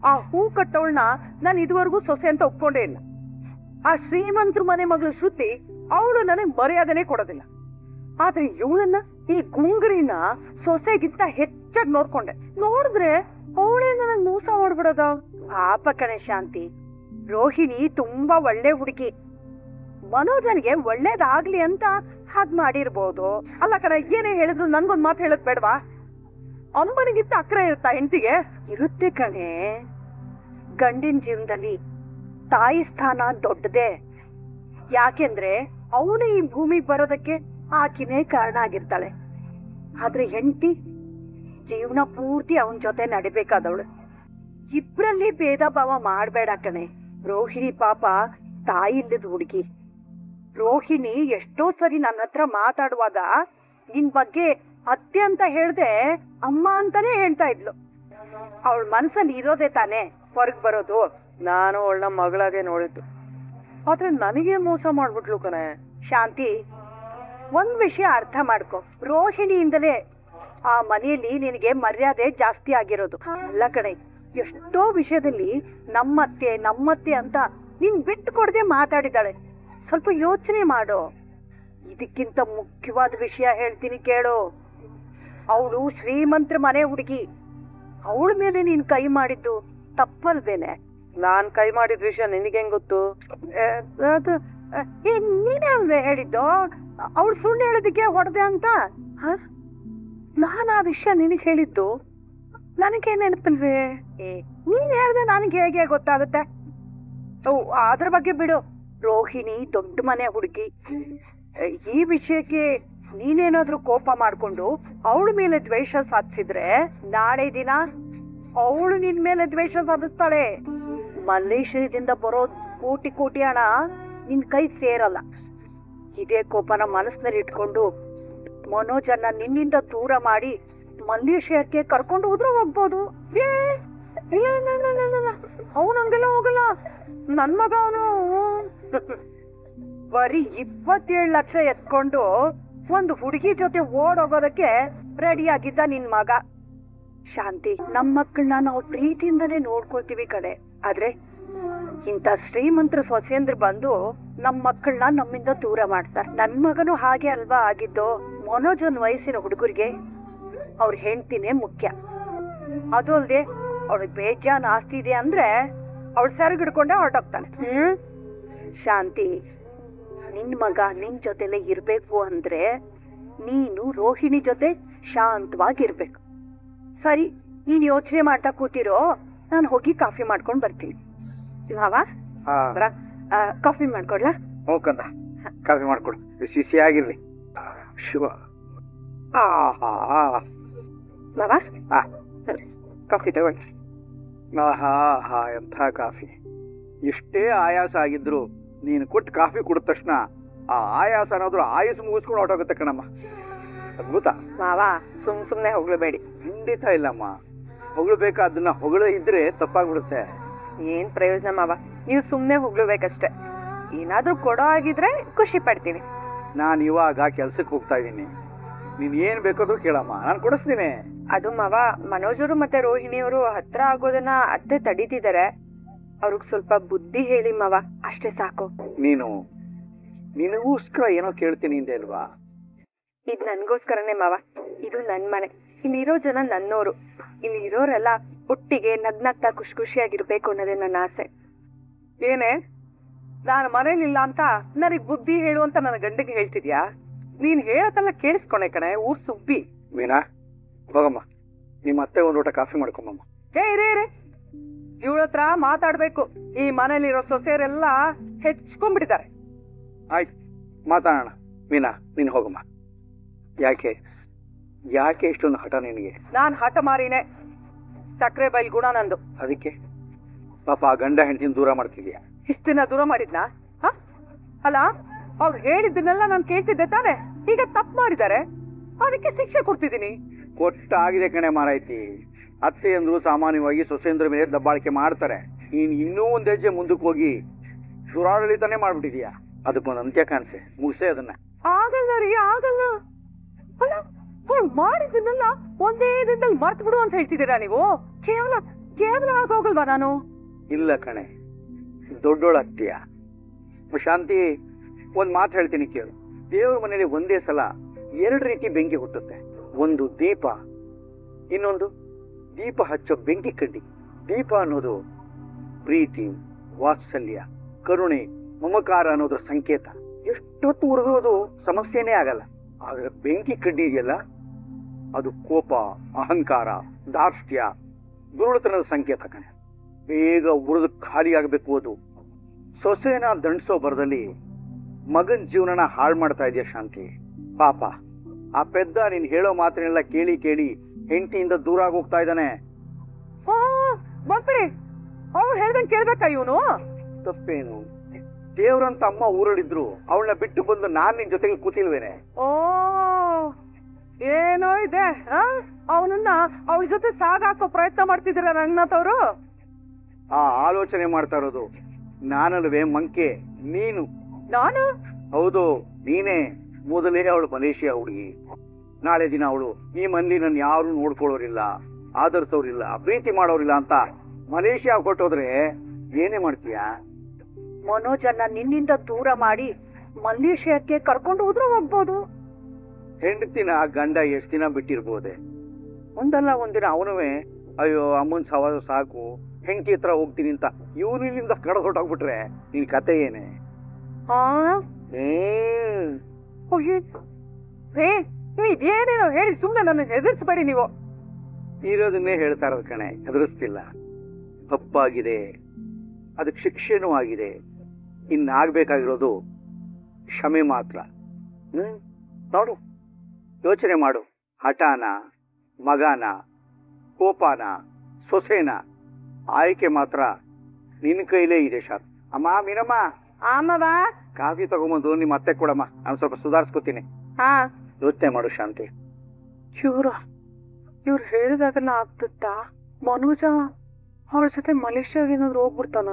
ಆ ಹೂ ಕಟ್ಟವಳನ್ನ ನಾನು ಇದುವರೆಗೂ ಸೊಸೆ ಅಂತ ಒಪ್ಕೊಂಡೇ ಇಲ್ಲ. ಆ ಶ್ರೀಮಂತರ ಮನೆ ಮಗಳು ಶ್ರುತಿ, ಅವಳು ನನಗ್ ಮರ್ಯಾದನೆ ಕೊಡೋದಿಲ್ಲ. ಆದ್ರೆ ಇವಳನ್ನ, ಈ ಗುಂಗ್ರಿನ ಸೊಸೆಗಿಂತ ಹೆಚ್ಚಾಗಿ ನೋಡ್ಕೊಂಡೆ. ನೋಡಿದ್ರೆ ಅವಳೇ ನನಗ್ ಮೋಸ ಮಾಡ್ಬಿಡೋದ? ಪಾಪ ಕಣೆ ಶಾಂತಿ, ರೋಹಿಣಿ ತುಂಬಾ ಒಳ್ಳೆ ಹುಡುಗಿ. ಮನೋಜನ್ಗೆ ಒಳ್ಳೇದಾಗ್ಲಿ ಅಂತ ಹಾಗ್ ಮಾಡಿರ್ಬೋದು. ಅಲ್ಲ ಕಣ, ಏನೇ ಹೇಳಿದ್ರು ನನ್ಗೊಂದ್ ಮಾತು ಹೇಳದ್ ಬೇಡವಾ? ಅಮ್ಮನಿಗಿಂತ ಅಕ್ರೆ ಇರುತ್ತಾ ಹೆಂಡತಿಗೆ? ಇರುತ್ತೆ ಕಣೆ. ಗಂಡಿನ ಜೀವನದಲ್ಲಿ ತಾಯಿ ಸ್ಥಾನ ದೊಡ್ಡದೇ. ಯಾಕೆಂದ್ರೆ ಅವನು ಈ ಭೂಮಿಗೆ ಬರೋದಕ್ಕೆ ಆಕಿನೇ ಕಾರಣ ಆಗಿರ್ತಾಳೆ. ಆದ್ರೆ ಹೆಂಡತಿ ಜೀವನ ಪೂರ್ತಿ ಅವನ ಜೊತೆ ನಡಿಬೇಕಾದವಳು. ಇಬ್ರಲ್ಲಿ ಭೇದ ಭಾವ ಮಾಡ್ಬೇಡ ಕಣೆ. ರೋಹಿಣಿ ಪಾಪ ತಾಯಿ ಇಲ್ಲದ ಹುಡುಗಿ. ರೋಹಿಣಿ ಎಷ್ಟೋ ಸರಿ ನನ್ನ ಹತ್ರ ಮಾತಾಡುವಾಗ ನಿನ್ ಬಗ್ಗೆ ಅತ್ತೆ ಅಂತ ಹೇಳ್ದೆ ಅಮ್ಮ ಅಂತಾನೆ ಹೇಳ್ತಾ ಇದ್ಲು. ಅವಳ ಮನ್ಸಲ್ಲಿ ಇರೋದೇ ತಾನೇ ಹೊರಗ್ ಬರೋದು. ನಾನು ಅವಳನ್ನ ಮಗಳಾಗೆ ನೋಡಿದ್ದು, ಆದ್ರೆ ನನಗೆ ಮೋಸ ಮಾಡ್ಬಿಟ್ಲು ಕಣೆ. ಶಾಂತಿ, ಒಂದ್ ವಿಷಯ ಅರ್ಥ ಮಾಡ್ಕೊ. ರೋಹಿಣಿಯಿಂದಲೇ ಆ ಮನೆಯಲ್ಲಿ ನಿನಗೆ ಮರ್ಯಾದೆ ಜಾಸ್ತಿ ಆಗಿರೋದು. ಅಲ್ಲ ಕಣೆ, ಎಷ್ಟೋ ವಿಷಯದಲ್ಲಿ ನಮ್ಮತ್ತೆ ಅಂತ ನೀನ್ ಬಿಟ್ಟು ಕೊಡದೆ ಮಾತಾಡಿದಾಳೆ. ಸ್ವಲ್ಪ ಯೋಚನೆ ಮಾಡು. ಇದಕ್ಕಿಂತ ಮುಖ್ಯವಾದ ವಿಷಯ ಹೇಳ್ತೀನಿ ಕೇಳು. ಅವಳು ಶ್ರೀಮಂತರ ಮನೆ ಹುಡುಗಿ. ಅವಳ ಮೇಲೆ ನೀನ್ ಕೈ ಮಾಡಿದ್ದು ತಪ್ಪಲ್ವೇನೆ? ನಾನ್ ಕೈ ಮಾಡಿದ ವಿಷಯ ನಿನಗೆ ಹೆಂಗ್ ಗೊತ್ತು? ಅದು ನೀನೇ ಅಲ್ವೇ ಹೇಳಿದ್ದು ಅವಳು ಸುಳ್ಳು ಹೇಳೋದಕ್ಕೆ ಹೊಡೆದೆ ಅಂತ? ನಾನ್ ಆ ವಿಷಯ ನಿನಗೆ ಹೇಳಿದ್ದು ನನಗೆ ನೆನಪಿಲ್ವೇ? ನೀನ್ ಹೇಳ್ದೆ ನನಗೆ ಹೇಗೆ ಗೊತ್ತಾಗುತ್ತೆ? ಅದ್ರ ಬಗ್ಗೆ ಬಿಡು. ರೋಹಿಣಿ ದೊಡ್ಡ ಮನೆ ಹುಡುಗಿ. ಈ ವಿಷಯಕ್ಕೆ ನೀನೇನಾದ್ರೂ ಕೋಪ ಮಾಡ್ಕೊಂಡು ಅವಳ ಮೇಲೆ ದ್ವೇಷ ಸಾಧಿಸಿದ್ರೆ ನಾಳೆ ದಿನ ಅವಳು ನಿನ್ ಮೇಲೆ ದ್ವೇಷ ಸಾಧಿಸ್ತಾಳೆ. ಮಲೇಷ್ಯಾದಿಂದ ಬರೋ ಕೋಟಿ ಕೋಟಿ ಹಣ ನಿನ್ ಕೈ ಸೇರಲ್ಲ. ಇದೇ ಕೋಪನ ಮನಸ್ಸಿನಲ್ಲಿ ಇಟ್ಕೊಂಡು ಮನೋಜನ್ನ ನಿನ್ನಿಂದ ದೂರ ಮಾಡಿ ಮಲೇಷ್ಯಾಕ್ಕೆ ಕರ್ಕೊಂಡು ಹೋದ್ರೂ ಹೋಗ್ಬೋದು. ಅವನು ಹಂಗೆಲ್ಲ ಹೋಗಲ್ಲ, ನನ್ ಮಗ ಅವನು. ಬರೀ 27 ಲಕ್ಷ ಎತ್ಕೊಂಡು ಒಂದು ಹುಡುಗಿ ಜೊತೆ ಓಡೋಗೋದಕ್ಕೆ ರೆಡಿ ಆಗಿದ್ದ ನಿನ್ ಮಗ. ಶಾಂತಿ, ನಮ್ ಮಕ್ಕಳನ್ನ ನಾವು ಪ್ರೀತಿಯಿಂದಾನೇ ನೋಡ್ಕೊಳ್ತೀವಿ ಕಡೆ. ಆದ್ರೆ ಇಂಥ ಶ್ರೀಮಂತರ ಸೊಸೆಂದ್ರು ಬಂದು ನಮ್ ಮಕ್ಕಳನ್ನ ನಮ್ಮಿಂದ ದೂರ ಮಾಡ್ತಾರೆ. ನನ್ ಮಗನು ಹಾಗೆ ಅಲ್ವಾ ಆಗಿದ್ದು? ಮನೋಜನ್ ವಯಸ್ಸಿನ ಹುಡುಗರಿಗೆ ಅವ್ರ ಹೆಂಡ್ತಿನೇ ಮುಖ್ಯ. ಅದು ಅಲ್ದೆ ಅವಳಿಗೆ ಬೇಜಾನ್ ಆಸ್ತಿ ಇದೆ ಅಂದ್ರೆ ಅವಳು ಸೆರಗಿಡ್ಕೊಂಡೆ ಹೊರಟೋಗ್ತಾನೆ. ಶಾಂತಿ, ನಿನ್ ಮಗ ನಿನ್ ಜೊತೆಲೆ ಇರ್ಬೇಕು ಅಂದ್ರೆ ನೀನು ರೋಹಿಣಿ ಜೊತೆ ಶಾಂತವಾಗಿರ್ಬೇಕು. ಸರಿ, ನೀನ್ ಯೋಚನೆ ಮಾಡ್ತಾ ಕೂತಿರೋ, ನಾನು ಹೋಗಿ ಕಾಫಿ ಮಾಡ್ಕೊಂಡ್ ಬರ್ತೀನಿ. ಮಾವ, ಕಾಫಿ ಮಾಡ್ಕೊಡ್ಲಾ? ಹೋಗಂದ ಕಾಫಿ ಮಾಡ್ಕೊಡು, ಬಿಸಿಯಾಗಿರ್ಲಿ. ಶಿವ, ಮಾವ ಕಾಫಿ ತಗೊಳ್ಳಿ. ಆಹಾ, ಎಂಥ ಕಾಫಿ! ಎಷ್ಟೇ ಆಯಾಸ ಆಗಿದ್ರು ನೀನು ಕೊಟ್ಟು ಕಾಫಿ ಕುಡಿದ ತಕ್ಷಣ ಆ ಆಯಾಸ ಏನಾದ್ರು ಆಯುಸ್ ಮುಗಿಸ್ಕೊಂಡು ಹೊರಟೋಗುತ್ತೆ ಕಣಮ್ಮ. ಅದ್ಭುತ. ಮಾವ, ಸುಮ್ನೆ ಹೊಗಳಬೇಡಿ. ಖಂಡಿತ ಇಲ್ಲಮ್ಮ, ಹೊಗಳಬೇಕಾದನ್ನ ಹೊಗಳ ಇದ್ರೆ ತಪ್ಪಾಗ್ಬಿಡುತ್ತೆ. ಏನ್ ಪ್ರಯೋಜನ ಮಾವ, ನೀವು ಸುಮ್ನೆ ಹೊಗ್ಲಬೇಕಷ್ಟೆ. ಏನಾದ್ರೂ ಕೊಡೋ ಆಗಿದ್ರೆ ಖುಷಿ ಪಡ್ತೀನಿ. ನಾನು ಇವಾಗ ಕೆಲ್ಸಕ್ಕೆ ಹೋಗ್ತಾ ಇದ್ದೀನಿ, ನೀನ್ ಏನ್ ಬೇಕಾದ್ರೂ ಕೇಳಮ್ಮ, ನಾನು ಕೊಡಿಸ್ತೀನಿ. ಅದು ಮಾವ, ಮನೋಜರು ಮತ್ತೆ ರೋಹಿಣಿಯವರು ಹತ್ರ ಆಗೋದನ್ನ ಅತ್ತೆ ತಡೀತಿದ್ದಾರೆ. ಅವ್ರಿಗೆ ಸ್ವಲ್ಪ ಬುದ್ಧಿ ಹೇಳಿ ಮಾವ, ಅಷ್ಟೇ ಸಾಕು. ನೀನು ನಿನಗೋಸ್ಕರ ಏನೋ ಕೇಳ್ತೀನಿ ಹಿಂದೆ ಅಲ್ವಾ? ಇದ್ ನನ್ಗೋಸ್ಕರನೇ ಮಾವ. ಇದು ನನ್ ಮನೆ, ಇಲ್ಲಿರೋ ಜನ ನನ್ನೋರು. ಇಲ್ಲಿ ಇರೋರೆಲ್ಲ ಒಟ್ಟಿಗೆ ನಗ್ನಗ್ತಾ ಖುಷಿ ಖುಷಿಯಾಗಿರ್ಬೇಕು ಅನ್ನೋದೇ ನನ್ನ ಆಸೆ. ಏನೇ ನಾನು ಮನೇಲಿಲ್ಲ ಅಂತ ನನಗ್ ಬುದ್ಧಿ ಹೇಳು ಅಂತ ನನ್ನ ಗಂಡಿಗೆ ಹೇಳ್ತಿದ್ಯಾ? ನೀನ್ ಹೇಳತ್ತಲ್ಲ ಕೇಳಿಸ್ಕೊಣೆ ಕಣೆ, ಊರ್ ಸುಬ್ಬಿ. ಮೀನಾ ಹೋಗಮ್ಮ, ನಿಮ್ಮ ಅತ್ತೆ ಒಂದು ಊಟ ಕಾಫಿ ಮಾಡ್ಕೊಂಬಮ್ಮ. ರೇ ಇವಳ ಹತ್ರ ಮಾತಾಡ್ಬೇಕು. ಈ ಮನೇಲಿರೋ ಸೊಸೆಯರೆಲ್ಲ ಹೆಚ್ಕೊಂಡ್ಬಿಟ್ಟಿದ್ದಾರೆ. ಆಯ್ತು, ಮಾತಾಡೋಣ. ಮೀನಾ ನೀನು ಹೋಗಮ್ಮ. ಯಾಕೆ ಇಷ್ಟೊಂದು ಹಠ ನಿನಗೆ? ನಾನ್ ಹಠ ಮಾರಿನೇ, ಸಕ್ಕರೆ ಬೈಲ್ ಗುಣ ನಂದು. ಅದಕ್ಕೆ ಪಾಪ ಆ ಗಂಡ ಹೆಂಡತಿನ ದೂರ ಮಾಡ್ತಿದ್ಯಾ? ಇಷ್ಟ ದಿನ ದೂರ ಮಾಡಿದ್ನಾ? ಅಲ್ಲ, ಅವ್ರು ಹೇಳಿದ್ದನ್ನೆಲ್ಲ ನಾನು ಕೇಳ್ತಿದ್ದೆ ತಾನೆ. ಈಗ ತಪ್ಪು ಮಾಡಿದ್ದಾರೆ, ಅದಕ್ಕೆ ಶಿಕ್ಷೆ ಕೊಡ್ತಿದ್ದೀನಿ. ಕೊಟ್ಟಾಗಿದೆ ಕಣೆ ಮಾರಾಯ್ತಿ. ಅತ್ತೆ ಅಂದ್ರು ಸಾಮಾನ್ಯವಾಗಿ ಸೊಸೆಂದ್ರ ಮೇಲೆ ದಬ್ಬಾಳಿಕೆ ಮಾಡ್ತಾರೆ. ನೀನ್ ಇನ್ನೂ ಒಂದ್ ಹೆಜ್ಜೆ ಮುಂದಕ್ಕೆ ಹೋಗಿ ದುರಾಡಳಿತಾನೆ ಮಾಡ್ಬಿಟ್ಟಿದ್ಯಾ. ಅದಕ್ಕೊಂದು ಅಂತ್ಯ ಕಾಣಿಸೆ, ಮುಗಿಸೆ ಅದನ್ನ. ಆಗಲ್ಲ ರೀ, ಆಗಲ್ಲ. ಅಲ್ಲ, ಅವ್ರು ಮಾಡಿದ್ದನ್ನೆಲ್ಲ ಒಂದೇ ದಿನದಲ್ಲಿ ಮರ್ತು ಬಿಡು ಅಂತ ಹೇಳ್ತಿದ್ದೀರಾ ನೀವು? ಕೇವಲ ಆಗೋಗಲ್ವಾ ನಾನು? ಇಲ್ಲ ಕಣೆ, ದೊಡ್ಡೋಳಾಗ್ತೀಯ. ಶಾಂತಿ, ಒಂದ್ ಮಾತು ಹೇಳ್ತೀನಿ ಕೇಳು. ದೇವ್ರ ಮನೇಲಿ ಒಂದೇ ಸಲ ಎರಡು ರೀತಿ ಬೆಂಕಿ ಹುಟ್ಟುತ್ತೆ. ಒಂದು ದೀಪ, ಇನ್ನೊಂದು ದೀಪ ಹಚ್ಚೋ ಬೆಂಕಿ ಕಡ್ಡಿ. ದೀಪ ಅನ್ನೋದು ಪ್ರೀತಿ, ವಾತ್ಸಲ್ಯ, ಕರುಣೆ, ಮಮಕಾರ ಅನ್ನೋದ್ರ ಸಂಕೇತ. ಎಷ್ಟೊತ್ತು ಉರಿದೋದು ಸಮಸ್ಯೆನೇ ಆಗಲ್ಲ. ಆದ್ರೆ ಬೆಂಕಿ ಕಡ್ಡಿ ಇದೆಯಲ್ಲ, ಅದು ಕೋಪ, ಅಹಂಕಾರ, ದಾರ್ಷ್ಟ್ಯ, ದುರುಳತನದ ಸಂಕೇತ ಕಣೆ. ಬೇಗ ಉರಿದು ಖಾಲಿ ಆಗ್ಬೇಕು ಅದು. ಸೊಸೆನ ದಂಡಿಸೋ ಬರದಲ್ಲಿ ಮಗನ್ ಜೀವನನ ಹಾಳು ಮಾಡ್ತಾ ಇದೆಯಾ ಶಾಂತಿ. ಪಾಪ ಆ ಪೆದ್ದ ನೀನ್ ಹೇಳೋ ಮಾತನ್ನೆಲ್ಲ ಕೇಳಿ ಕೇಳಿ ಹೆಂಡತಿಯಿಂದ ದೂರ ಆಗಿ ಹೋಗ್ತಾ ಇದ್ದಾನೆ. ಬಂದ್ಬಿಡಿ, ಅವ್ರು ಹೇಳ್ದಂಗೆ ಕೇಳ್ಬೇಕಾ ಇವನು? ತಪ್ಪೇನು? ದೇವ್ರಂತ ಅಮ್ಮ ಊರಲ್ಲಿದ್ರು ಅವಳನ್ನ ಬಿಟ್ಟು ಬಂದು ನಾನ್ ನಿನ್ ಜೊತೆಗೆ ಕೂತಿಲ್ವೇನೆ? ಓ, ಏನೋ ಇದೆ. ಅವನನ್ನ ಅವಳ ಜೊತೆ ಸಾಗಾಕೋ ಪ್ರಯತ್ನ ಮಾಡ್ತಿದ್ದೀರ ರಂಗನಾಥ್ ಅವರು? ಆ ಆಲೋಚನೆ ಮಾಡ್ತಾ ಇರೋದು ನಾನಲ್ವೇ ಮಂಕೆ, ನೀನು. ನಾನು? ಹೌದು, ನೀನೇ. ಮೊದಲೇ ಅವಳು ಮಲೇಷಿಯಾ ಹುಡುಗಿ. ನಾಳೆ ದಿನ ಅವಳು ಈ ಮನೇಲಿ ನನ್ನ ಯಾರು ನೋಡ್ಕೊಳ್ಳೋರಿಲ್ಲ, ಆದರ್ಸೋರಿಲ್ಲ, ಪ್ರೀತಿ ಮಾಡೋರಿಲ್ಲ ಅಂತ ಮಲೇಷಿಯಾ ಕೊಟ್ಟೋದ್ರೆ ಏನೇ ಮಾಡ್ತೀಯ? ಮನೋಜನ್ನ ನಿನ್ನಿಂದ ದೂರ ಮಾಡಿ ಮಲೇಷಿಯಾಕ್ಕೆ ಕರ್ಕೊಂಡು ಹೋದ್ರೂ ಹೋಗ್ಬೋದು. ಹೆಂಡತಿನ ಗಂಡ ಎಷ್ಟ್ ದಿನ ಬಿಟ್ಟಿರ್ಬೋದೆ? ಒಂದಲ್ಲ ಒಂದಿನ ಅವನುವೆ ಅಯ್ಯೋ ಅಮ್ಮನ್ ಸವಾಸ ಸಾಕು, ಹೆಂಡತಿ ಹತ್ರ ಹೋಗ್ತೀನಿ ಅಂತ ಇವನು ಇಲ್ಲಿಂದ ಕಡ್ದು ಹೊಟ್ಟೋಗ್ಬಿಟ್ರೆ ನಿನ್ ಕತೆ ಏನೇ? ಏನೇನೋ ಹೇಳಿ ಸುಮ್ನೆ ನನ್ನ ಹೆದರ್ಸ್ಬೇಡಿ ನೀವು. ಇರೋದನ್ನೇ ಹೇಳ್ತಾ ಇರೋದು ಕಣೆ, ಹೆದರ್ಸ್ತಿಲ್ಲ. ತಪ್ಪಾಗಿದೆ, ಅದಕ್ಕೆ ಶಿಕ್ಷೆನೂ ಆಗಿದೆ. ಇನ್ನಾಗ್ಬೇಕಾಗಿರೋದು ಕ್ಷಮೆ ಮಾತ್ರ. ನೋಡು, ಯೋಚನೆ ಮಾಡು. ಹಠಾನ, ಮಗನ, ಕೋಪಾನ, ಸೊಸೆನ, ಆಯ್ಕೆ ಮಾತ್ರ ನಿನ್ ಕೈಲೇ ಇದೆ. ಶಾಂತ್. ಅಮ್ಮ, ಮೀನಮ್ಮ, ಆಮವ ಕಾಫಿ ತಗೊಂಬಂದು ನಿಮ್ಮ ಅತ್ತೆ ಕೊಡಮ್ಮ, ನಾನು ಸ್ವಲ್ಪ ಸುಧಾರಿಸ್ಕೊತೀನಿ. ಯೋಚನೆ ಮಾಡು ಶಾಂತಿ. ಇವ್ರು ಹೇಳಿದಾಗೆಲ್ಲ ಆಗ್ತುತ್ತಾ? ಮನೋಜ ಅವ್ರ ಜೊತೆ ಮಲೇಷ್ಯಾಗ ಏನಾದ್ರು ಹೋಗ್ಬಿಡ್ತಾನ?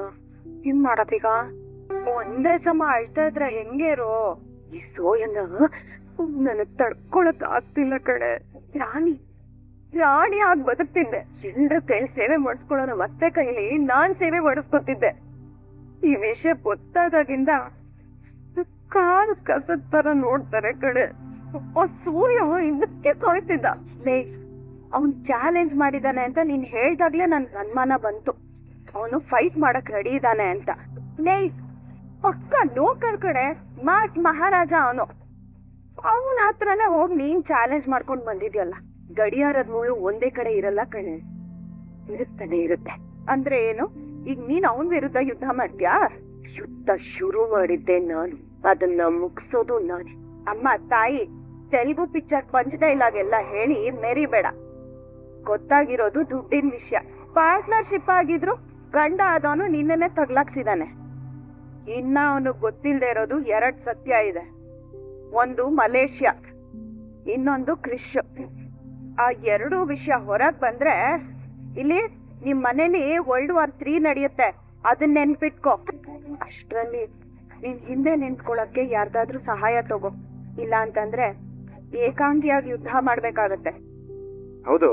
ಏನ್ ಮಾಡತ್ತೀಗ? ಒಂದೇ ಸಮ ಅಳ್ತಾ ಇದ್ರೆ ಹೆಂಗೇರು? ಈ ಸೋಯನ್ನ ನನಗ್ ತಡ್ಕೊಳಕ್ ಆಗ್ತಿಲ್ಲ ಕಣೆ. ರಾಣಿ ಆಗಿ ಬದುಕ್ತಿದ್ದೆ. ಎಲ್ರ ಕೈ ಸೇವೆ ಮಾಡಿಸ್ಕೊಳ್ಳೋ ಮತ್ತೆ ಕೈಲಿ ನಾನ್ ಸೇವೆ ಮಾಡಿಸ್ಕೊತಿದ್ದೆ. ಈ ವಿಷಯ ಗೊತ್ತಾದಾಗಿಂದ ಕಾಲು ಕಸದ ತರ ನೋಡ್ತಾರೆ ಕಣೆ. ಆ ಸೂರ್ಯ ಇದಕ್ಕೆ ಕಾಯ್ತಿದ್ದ. ಅವನ್ ಚಾಲೆಂಜ್ ಮಾಡಿದಾನೆ ಅಂತ ನೀನ್ ಹೇಳ್ದಾಗ್ಲೇ ನನ್ ಅನುಮಾನ ಬಂತು. ಅವನು ಫೈಟ್ ಮಾಡಕ್ ರೆಡಿ ಇದ್ದಾನೆ ಅಂತ. ಪಕ್ಕ ಲೋಕಲ್ ಕಡೆ ಮಾಸ್ ಮಹಾರಾಜ ಅವನು. ಅವನ ಹತ್ರನೇ ಹೋಗಿ ನೀನ್ ಚಾಲೆಂಜ್ ಮಾಡ್ಕೊಂಡ್ ಬಂದಿದ್ಯಲ್ಲ. ಗಡಿಯಾರದ ಮುಳ್ಳು ಒಂದೇ ಕಡೆ ಇರಲ್ಲ ಕಣೆ, ಇರುತ್ತಾನೆ ಇರುತ್ತೆ. ಅಂದ್ರೆ ಏನು? ಈಗ ನೀನ್ ಅವನ್ ವಿರುದ್ಧ ಯುದ್ಧ ಮಾಡ್ತೀಯಾ? ಯುದ್ಧ ಶುರು ಮಾಡಿದ್ದೆ ನಾನು, ಅದನ್ನ ಮುಗಿಸೋದು ನಾನೇ. ಅಮ್ಮ ತಾಯಿ, ತೆಲುಗು ಪಿಕ್ಚರ್ ಪಂಚ್ ಡೈಲಾಗ್ ಎಲ್ಲ ಹೇಳಿ ಮೆರಿಬೇಡ. ಗೊತ್ತಾಗಿರೋದು ದುಡ್ಡಿನ ವಿಷಯ. ಪಾರ್ಟ್ನರ್ಶಿಪ್ ಆಗಿದ್ರು ಗಂಡ ಆದವನು ನಿನ್ನೆ ತಗ್ಲಾಕ್ಸಿದಾನೆ. ಇನ್ನ ಅವನು ಗೊತ್ತಿಲ್ದೆ ಇರೋದು 2 ಸತ್ಯ ಇದೆ. ಒಂದು ಮಲೇಷ್ಯಾ, ಇನ್ನೊಂದು ಕ್ರಿಶ್. ಆ 2 ವಿಷಯ ಹೊರಗ್ ಬಂದ್ರೆ ಇಲ್ಲಿ ನಿಮ್ ಮನೇಲಿ World War III ನಡೆಯುತ್ತೆ. ಅದನ್ನ ನೆನ್ಪಿಟ್ಕೋ. ಅಷ್ಟ್ರಲ್ಲಿ ನೀನ್ ಹಿಂದೆ ನಿಂತ್ಕೊಳಕ್ಕೆ ಯಾರ್ದಾದ್ರೂ ಸಹಾಯ ತಗೋ. ಇಲ್ಲ ಅಂತಂದ್ರೆ ಏಕಾಂಗಿಯಾಗಿ ಯುದ್ಧ ಮಾಡ್ಬೇಕಾಗತ್ತೆ. ಹೌದು,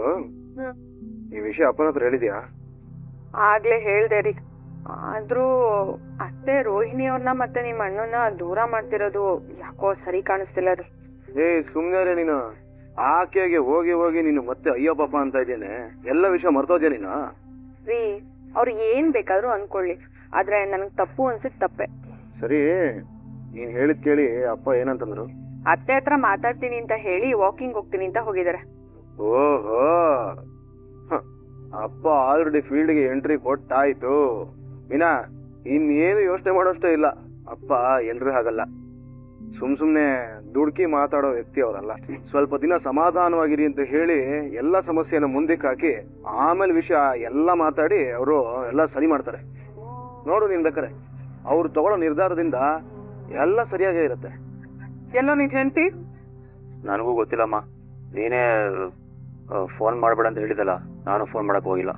ಈ ವಿಷಯ ಅಪ್ಪನ ಹತ್ರ ಹೇಳಿದ್ಯಾ? ಆಗ್ಲೇ ಹೇಳ್ದೆ ರೀ. ಆದ್ರೂ ಅತ್ತೆ ರೋಹಿಣಿ ಅವ್ರನ್ನ ಮತ್ತೆ ನಿಮ್ಮ ಅಣ್ಣನ ದೂರ ಮಾಡ್ತಿರೋದು ಯಾಕೋ ಸರಿ ಕಾಣಿಸ್ತಿಲ್ಲ ರೀ. ಸುಮ್ನೆ ನೀನು ಆಕೆಗೆ ಹೋಗಿ ಹೋಗಿ ನೀನು ಮತ್ತೆ ಅಯ್ಯೋ ಪಾಪ ಅಂತ ಇದ್ದೇನೆ. ಎಲ್ಲ ವಿಷಯ ಮರ್ತೋದ್ಯಾ ನೀನು? ರೀ ಅವ್ರು ಏನ್ ಬೇಕಾದ್ರೂ ಅನ್ಕೊಳ್ಳಿ, ಆದ್ರೆ ನನಗ್ ತಪ್ಪು ಅನ್ಸಿದ್ ತಪ್ಪೆ. ಸರಿ, ನೀನ್ ಹೇಳಿದ್ ಕೇಳಿ ಅಪ್ಪ ಏನಂತಂದ್ರು? ಅತ್ತೆ ಹತ್ರ ಮಾತಾಡ್ತೀನಿ ಅಂತ ಹೇಳಿ ವಾಕಿಂಗ್ ಹೋಗ್ತೀನಿ ಅಂತ ಹೋಗಿದಾರೆ. ಓಹೋ, ಅಪ್ಪ ಆಲ್ರೆಡಿ ಫೀಲ್ಡ್ಗೆ ಎಂಟ್ರಿ ಕೊಟ್ಟಾಯ್ತು. ಮೀನಾ, ಇನ್ನೇನು ಯೋಚನೆ ಮಾಡೋಷ್ಟೇ ಇಲ್ಲ. ಅಪ್ಪ ಎಲ್ರೂ ಹಾಗಲ್ಲ, ಸುಮ್ನೆ ದುಡ್ಕಿ ಮಾತಾಡೋ ವ್ಯಕ್ತಿ ಅವರಲ್ಲ. ಸ್ವಲ್ಪ ದಿನ ಸಮಾಧಾನವಾಗಿರಿ ಅಂತ ಹೇಳಿ ಎಲ್ಲ ಸಮಸ್ಯೆನ ಮುಂದಕ್ಕೆ ಹಾಕಿ ಆಮೇಲೆ ವಿಷಯ ಎಲ್ಲ ಮಾತಾಡಿ ಅವರು ಎಲ್ಲ ಸರಿ ಮಾಡ್ತಾರೆ. ನೋಡು, ನೀನ್ ಬೇಕಾರೆ ಅವ್ರು ತಗೊಳ್ಳೋ ನಿರ್ಧಾರದಿಂದ ಎಲ್ಲ ಸರಿಯಾಗೇ ಇರುತ್ತೆ. ಎಲ್ಲೋ ನೀನ್ ಹೆಂಡತಿ? ನನಗೂ ಗೊತ್ತಿಲ್ಲಮ್ಮ, ನೀನೇ ಫೋನ್ ಮಾಡ್ಬೇಡ ಅಂತ ಹೇಳಿದಲ್ಲ, ನಾನು ಫೋನ್ ಮಾಡಕ್ ಹೋಗಿಲ್ಲ.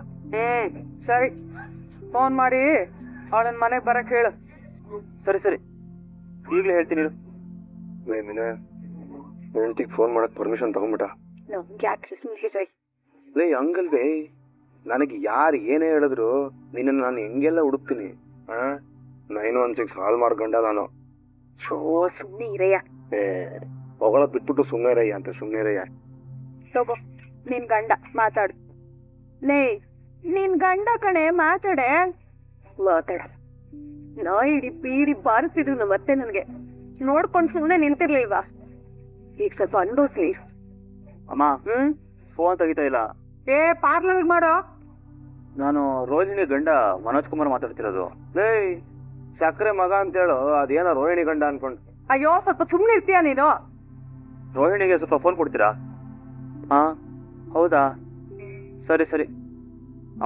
ಸರಿ, ಫೋನ್ ಮಾಡಿ ಅವಳನ್ ಮನೆಗ್ ಬರಕ್ ಹೇಳು. ಸರಿ ಸರಿ, ಈಗ್ಲೇ ಹೇಳ್ತೀನಿ. ಹೆಂಡತಿಗೆ ಫೋನ್ ಮಾಡಕ್ ಪರ್ಮಿಷನ್ ತಗೊಂಡ್ಬಿಟ್ಟ. ಲೇ ಹಂಗಲ್ವೇ, ನನಗೆ ಯಾರು ಏನೇ ಹೇಳಿದ್ರು ನಿನ್ನ ನಾನು ಹೆಂಗೆಲ್ಲ ಹುಡುಕ್ತೀನಿ. 916 ಹಾಲ್ ಮಾರ್ಗಂಡ ನಾನು. ಸುಮ್ನೆ ಇರಯ್ಯ. ಹೊಗಳದ್ ಬಿಟ್ಬಿಟ್ಟು ಸುಮ್ನೆ ಇರಯ್ಯ ಅಂತ. ಸುಮ್ನೆ ಇರಯ್ಯ. ತಗೋ ನಿನ್ ಗಂಡ ಮಾತಾಡು. ಲೇ ನಿನ್ ಗಂಡ ಕಣೆ, ಮಾತಾಡೆ. ಮಾತಾಡ. ನಾ ಇಡೀ ಪೀಡಿ ಬಾರಿಸ್ತಿದ್ರು ನಮ್ಮತ್ತೆ ನನ್ಗೆ ನೋಡ್ಕೊಂಡ್ ಸುಮ್ನೆ ನಿಂತಿರ್ಲಿಲ್ವಾ? ಈಗ ಸ್ವಲ್ಪ ಅನ್ಭವಿಸ್ಲಿ. ಅಮ್ಮ, ಫೋನ್ ತೆಗಿತಾ ಇಲ್ಲ. ಪಾರ್ಲರ್ ಮಾಡೋ. ನಾನು ರೋಹಿಣಿ ಗಂಡ ಮನೋಜ್ ಕುಮಾರ್ ಮಾತಾಡ್ತಿರೋದು. ಲೇ ಸಕ್ರೆ ಮಗ ಅಂತ ಹೇಳು, ಅದೇನೋ ರೋಹಿಣಿ ಗಂಡ ಅನ್ಕೊಂಡು. ಅಯ್ಯೋ, ಸ್ವಲ್ಪ ಸುಮ್ನೆ ಇರ್ತೀಯ ನೀನು? ರೋಹಿಣಿಗೆ ಸ್ವಲ್ಪ ಫೋನ್ ಕೊಡ್ತೀರಾ? ಹಾ, ಹೌದಾ, ಸರಿ ಸರಿ.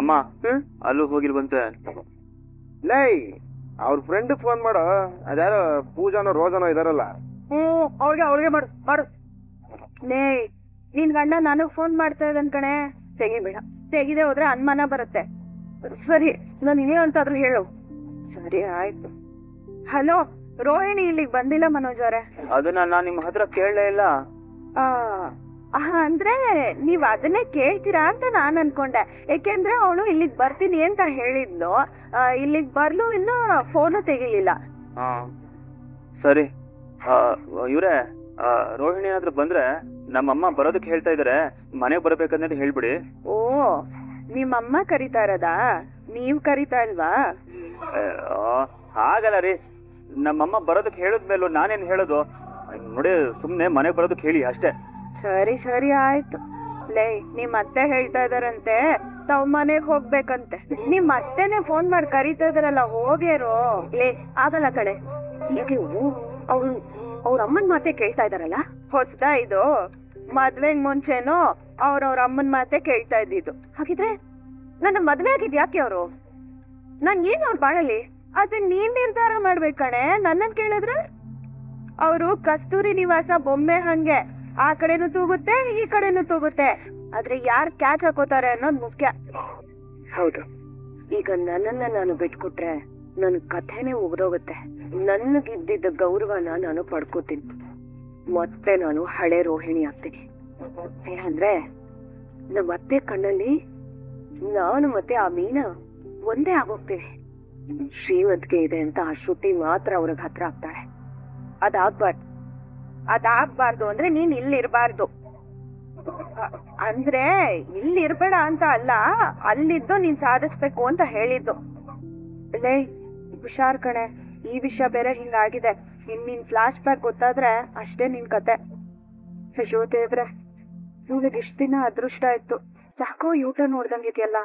ಅಮ್ಮ, ಅಲ್ಲೂ ಹೋಗಿಲ್ವಂತೆ. ಲೇ ಅವ್ರ ಫ್ರೆಂಡ್ ಫೋನ್ ಮಾಡೋ. ಅದ್ಯಾರೋ ಪೂಜಾನೋ ರೋಜನೋ ಇದಾರಲ್ಲ. ಅವಳಿಗೆ ಮಾಡು ಮಾಡು. ಲೇ ನಿನ್ ಗಂಡ ನನಗ್ ಫೋನ್ ಮಾಡ್ತಾ ಇದ್ದಾನ್ ಕಣೆ. ತೆಗಿಬೇಡ. ತೆಗಿದೆ ಹೋದ್ರೆ ಅನುಮಾನ ಬರುತ್ತೆ. ಸರಿ, ನಾನು ಇನ್ನೇ ಅಂತಾದ್ರೂ ಹೇಳು. ಸರಿ ಆಯ್ತು. ಹಲೋ, ರೋಹಿಣಿ ಇಲ್ಲಿಗೆ ಬಂದಿಲ್ಲ ಮನೋಜ್ ಅವರೇ. ಅದನ್ನ ನಾನ್ ನಿಮ್ ಹತ್ರ ಕೇಳಲೇ ಇಲ್ಲ. ಅಂದ್ರೆ ನೀವ್ ಅದನ್ನೇ ಕೇಳ್ತೀರಾ ಅಂತ ನಾನ್ ಅನ್ಕೊಂಡೆ. ಯಾಕೆಂದ್ರೆ ಅವಳು ಇಲ್ಲಿಗ್ ಬರ್ತೀನಿ ಅಂತ ಹೇಳಿದ್ಲು. ಇಲ್ಲಿಗ್ ಬರ್ಲು ಇನ್ನು ಫೋನು ತೆಗಿಲಿಲ್ಲ. ಸರಿ, ಇವ್ರೆ ರೋಹಿಣಿ ಏನಾದ್ರು ಬಂದ್ರೆ ನಮ್ಮಮ್ಮ ಬರೋದಕ್ಕೆ ಹೇಳ್ತಾ ಇದಾರೆ, ಮನೆಗ್ ಬರ್ಬೇಕಂತ ಹೇಳ್ಬಿಡಿ. ಓ, ನಿಮ್ಮಮ್ಮ ಕರಿತಾ ಇರೋದಾ? ನೀವ್ ಕರಿತಾ ಇಲ್ವಾ? ಹಾಗಲ್ಲ ರೀ, ನಮ್ಮಮ್ಮ ಬರೋದಕ್ಕೆ ಹೇಳಿದ್ಮೇಲೂ ನಾನೇನ್ ಹೇಳೋದು? ನೋಡಿ, ಸುಮ್ನೆ ಮನೆಗ್ ಬರೋದಕ್ಕೆ ಹೇಳಿ ಅಷ್ಟೇ. ಸರಿ ಸರಿ ಆಯ್ತು. ಲೇ ನಿಮ್ ಅತ್ತೆ ಹೇಳ್ತಾ ಇದಾರಂತೆ ತಾವ್ ಮನೆಗ್ ಹೋಗ್ಬೇಕಂತೆ. ನಿಮ್ ಅತ್ತೆನೆ ಫೋನ್ ಮಾಡಿ ಕರೀತಾ ಇದಾರಲ್ಲ, ಹೋಗ್ಯಾರೋ. ಲೇ ಆಗಲ್ಲ ಕಣೆ, ಈಗ ಅವ್ರ ಅಮ್ಮನ್ ಮಾತೆ ಕೇಳ್ತಾ ಇದಾರಲ್ಲ. ಹೊಸ್ದಾ ಇದು? ಮದ್ವೆಗ್ ಮುಂಚೆನೂ ಅವ್ರವ್ರ ಅಮ್ಮನ್ ಮಾತೆ ಕೇಳ್ತಾ ಇದ್ದಿದ್ದು. ಹಾಗಿದ್ರೆ ನನ್ನ ಮದ್ವೆ ಆಗಿದ್ ಯಾಕೆ ಅವರು? ನಾನ್ ಏನ್ ಅವ್ರ ಬಾಳಲ್ಲಿ? ಅದನ್ನ ನೀನ್ ನಿರ್ಧಾರ ಮಾಡ್ಬೇಕಣೆ, ನನ್ನನ್ ಕೇಳಿದ್ರೆ. ಅವರು ಕಸ್ತೂರಿ ನಿವಾಸ ಬೊಮ್ಮೆ ಹಂಗೆ, ಆ ಕಡೆನೂ ತೂಗುತ್ತೆ ಈ ಕಡೆನೂ ತೂಗುತ್ತೆ. ಆದ್ರೆ ಯಾರ್ ಕ್ಯಾಚ್ ಹಾಕೋತಾರೆ ಅನ್ನೋದ್ ಮುಖ್ಯ. ಹೌದು, ಈಗ ನನ್ನನ್ನ ನಾನು ಬಿಟ್ಕೊಟ್ರೆ ನನ್ ಕಥೆನೆ ಮುಗ್ದೋಗುತ್ತೆ. ನನ್ಗಿದ್ದಿದ್ದ ಗೌರವನ ನಾನು ಪಡ್ಕೋತೀನಿ, ಮತ್ತೆ ನಾನು ಹಳೆ ರೋಹಿಣಿ ಆಗ್ತೀನಿ. ಏನಂದ್ರೆ ನಮ್ಮ ಅತ್ತೆ ಕಣ್ಣಲ್ಲಿ ನಾನು ಮತ್ತೆ ಆ ಮೀನಾ ಒಂದೇ ಆಗೋಗ್ತೀವಿ. ಶ್ರೀಮಂತಿಗೆ ಇದೆ ಅಂತ ಆ ಶ್ರುತಿ ಮಾತ್ರ ಅವ್ರಿಗೆ ಹತ್ರ ಆಗ್ತಾಳೆ. ಅದಾಗ್ಬಾರ್ದು ಅಂದ್ರೆ ನೀನ್ ಇಲ್ಲಿರ್ಬಾರ್ದು. ಅಂದ್ರೆ ಇಲ್ಲಿರ್ಬೇಡ ಅಂತ ಅಲ್ಲ, ಅಲ್ಲಿದ್ದು ನೀನ್ ಸಾಧಿಸ್ಬೇಕು ಅಂತ ಹೇಳಿದ್ದು. ಲೇ ಹುಷಾರ್ ಕಣೆ, ಈ ವಿಷಯ ಬೇರೆ ಹಿಂಗಾಗಿದೆ. ನಿನ್ ಫ್ಲಾಶ್ ಬ್ಯಾಕ್ ಗೊತ್ತಾದ್ರೆ ಅಷ್ಟೇ ನಿನ್ ಕತೆ. ಅಯ್ಯೋ ದೇವ್ರೆ, ಇವಳಿಗೆ ಇಷ್ಟ ದಿನ ಅದೃಷ್ಟ ಇತ್ತು, ಯಾಕೋ ಯೂಟ ನೋಡ್ದಂಗಿದ್ಯಲ್ಲ.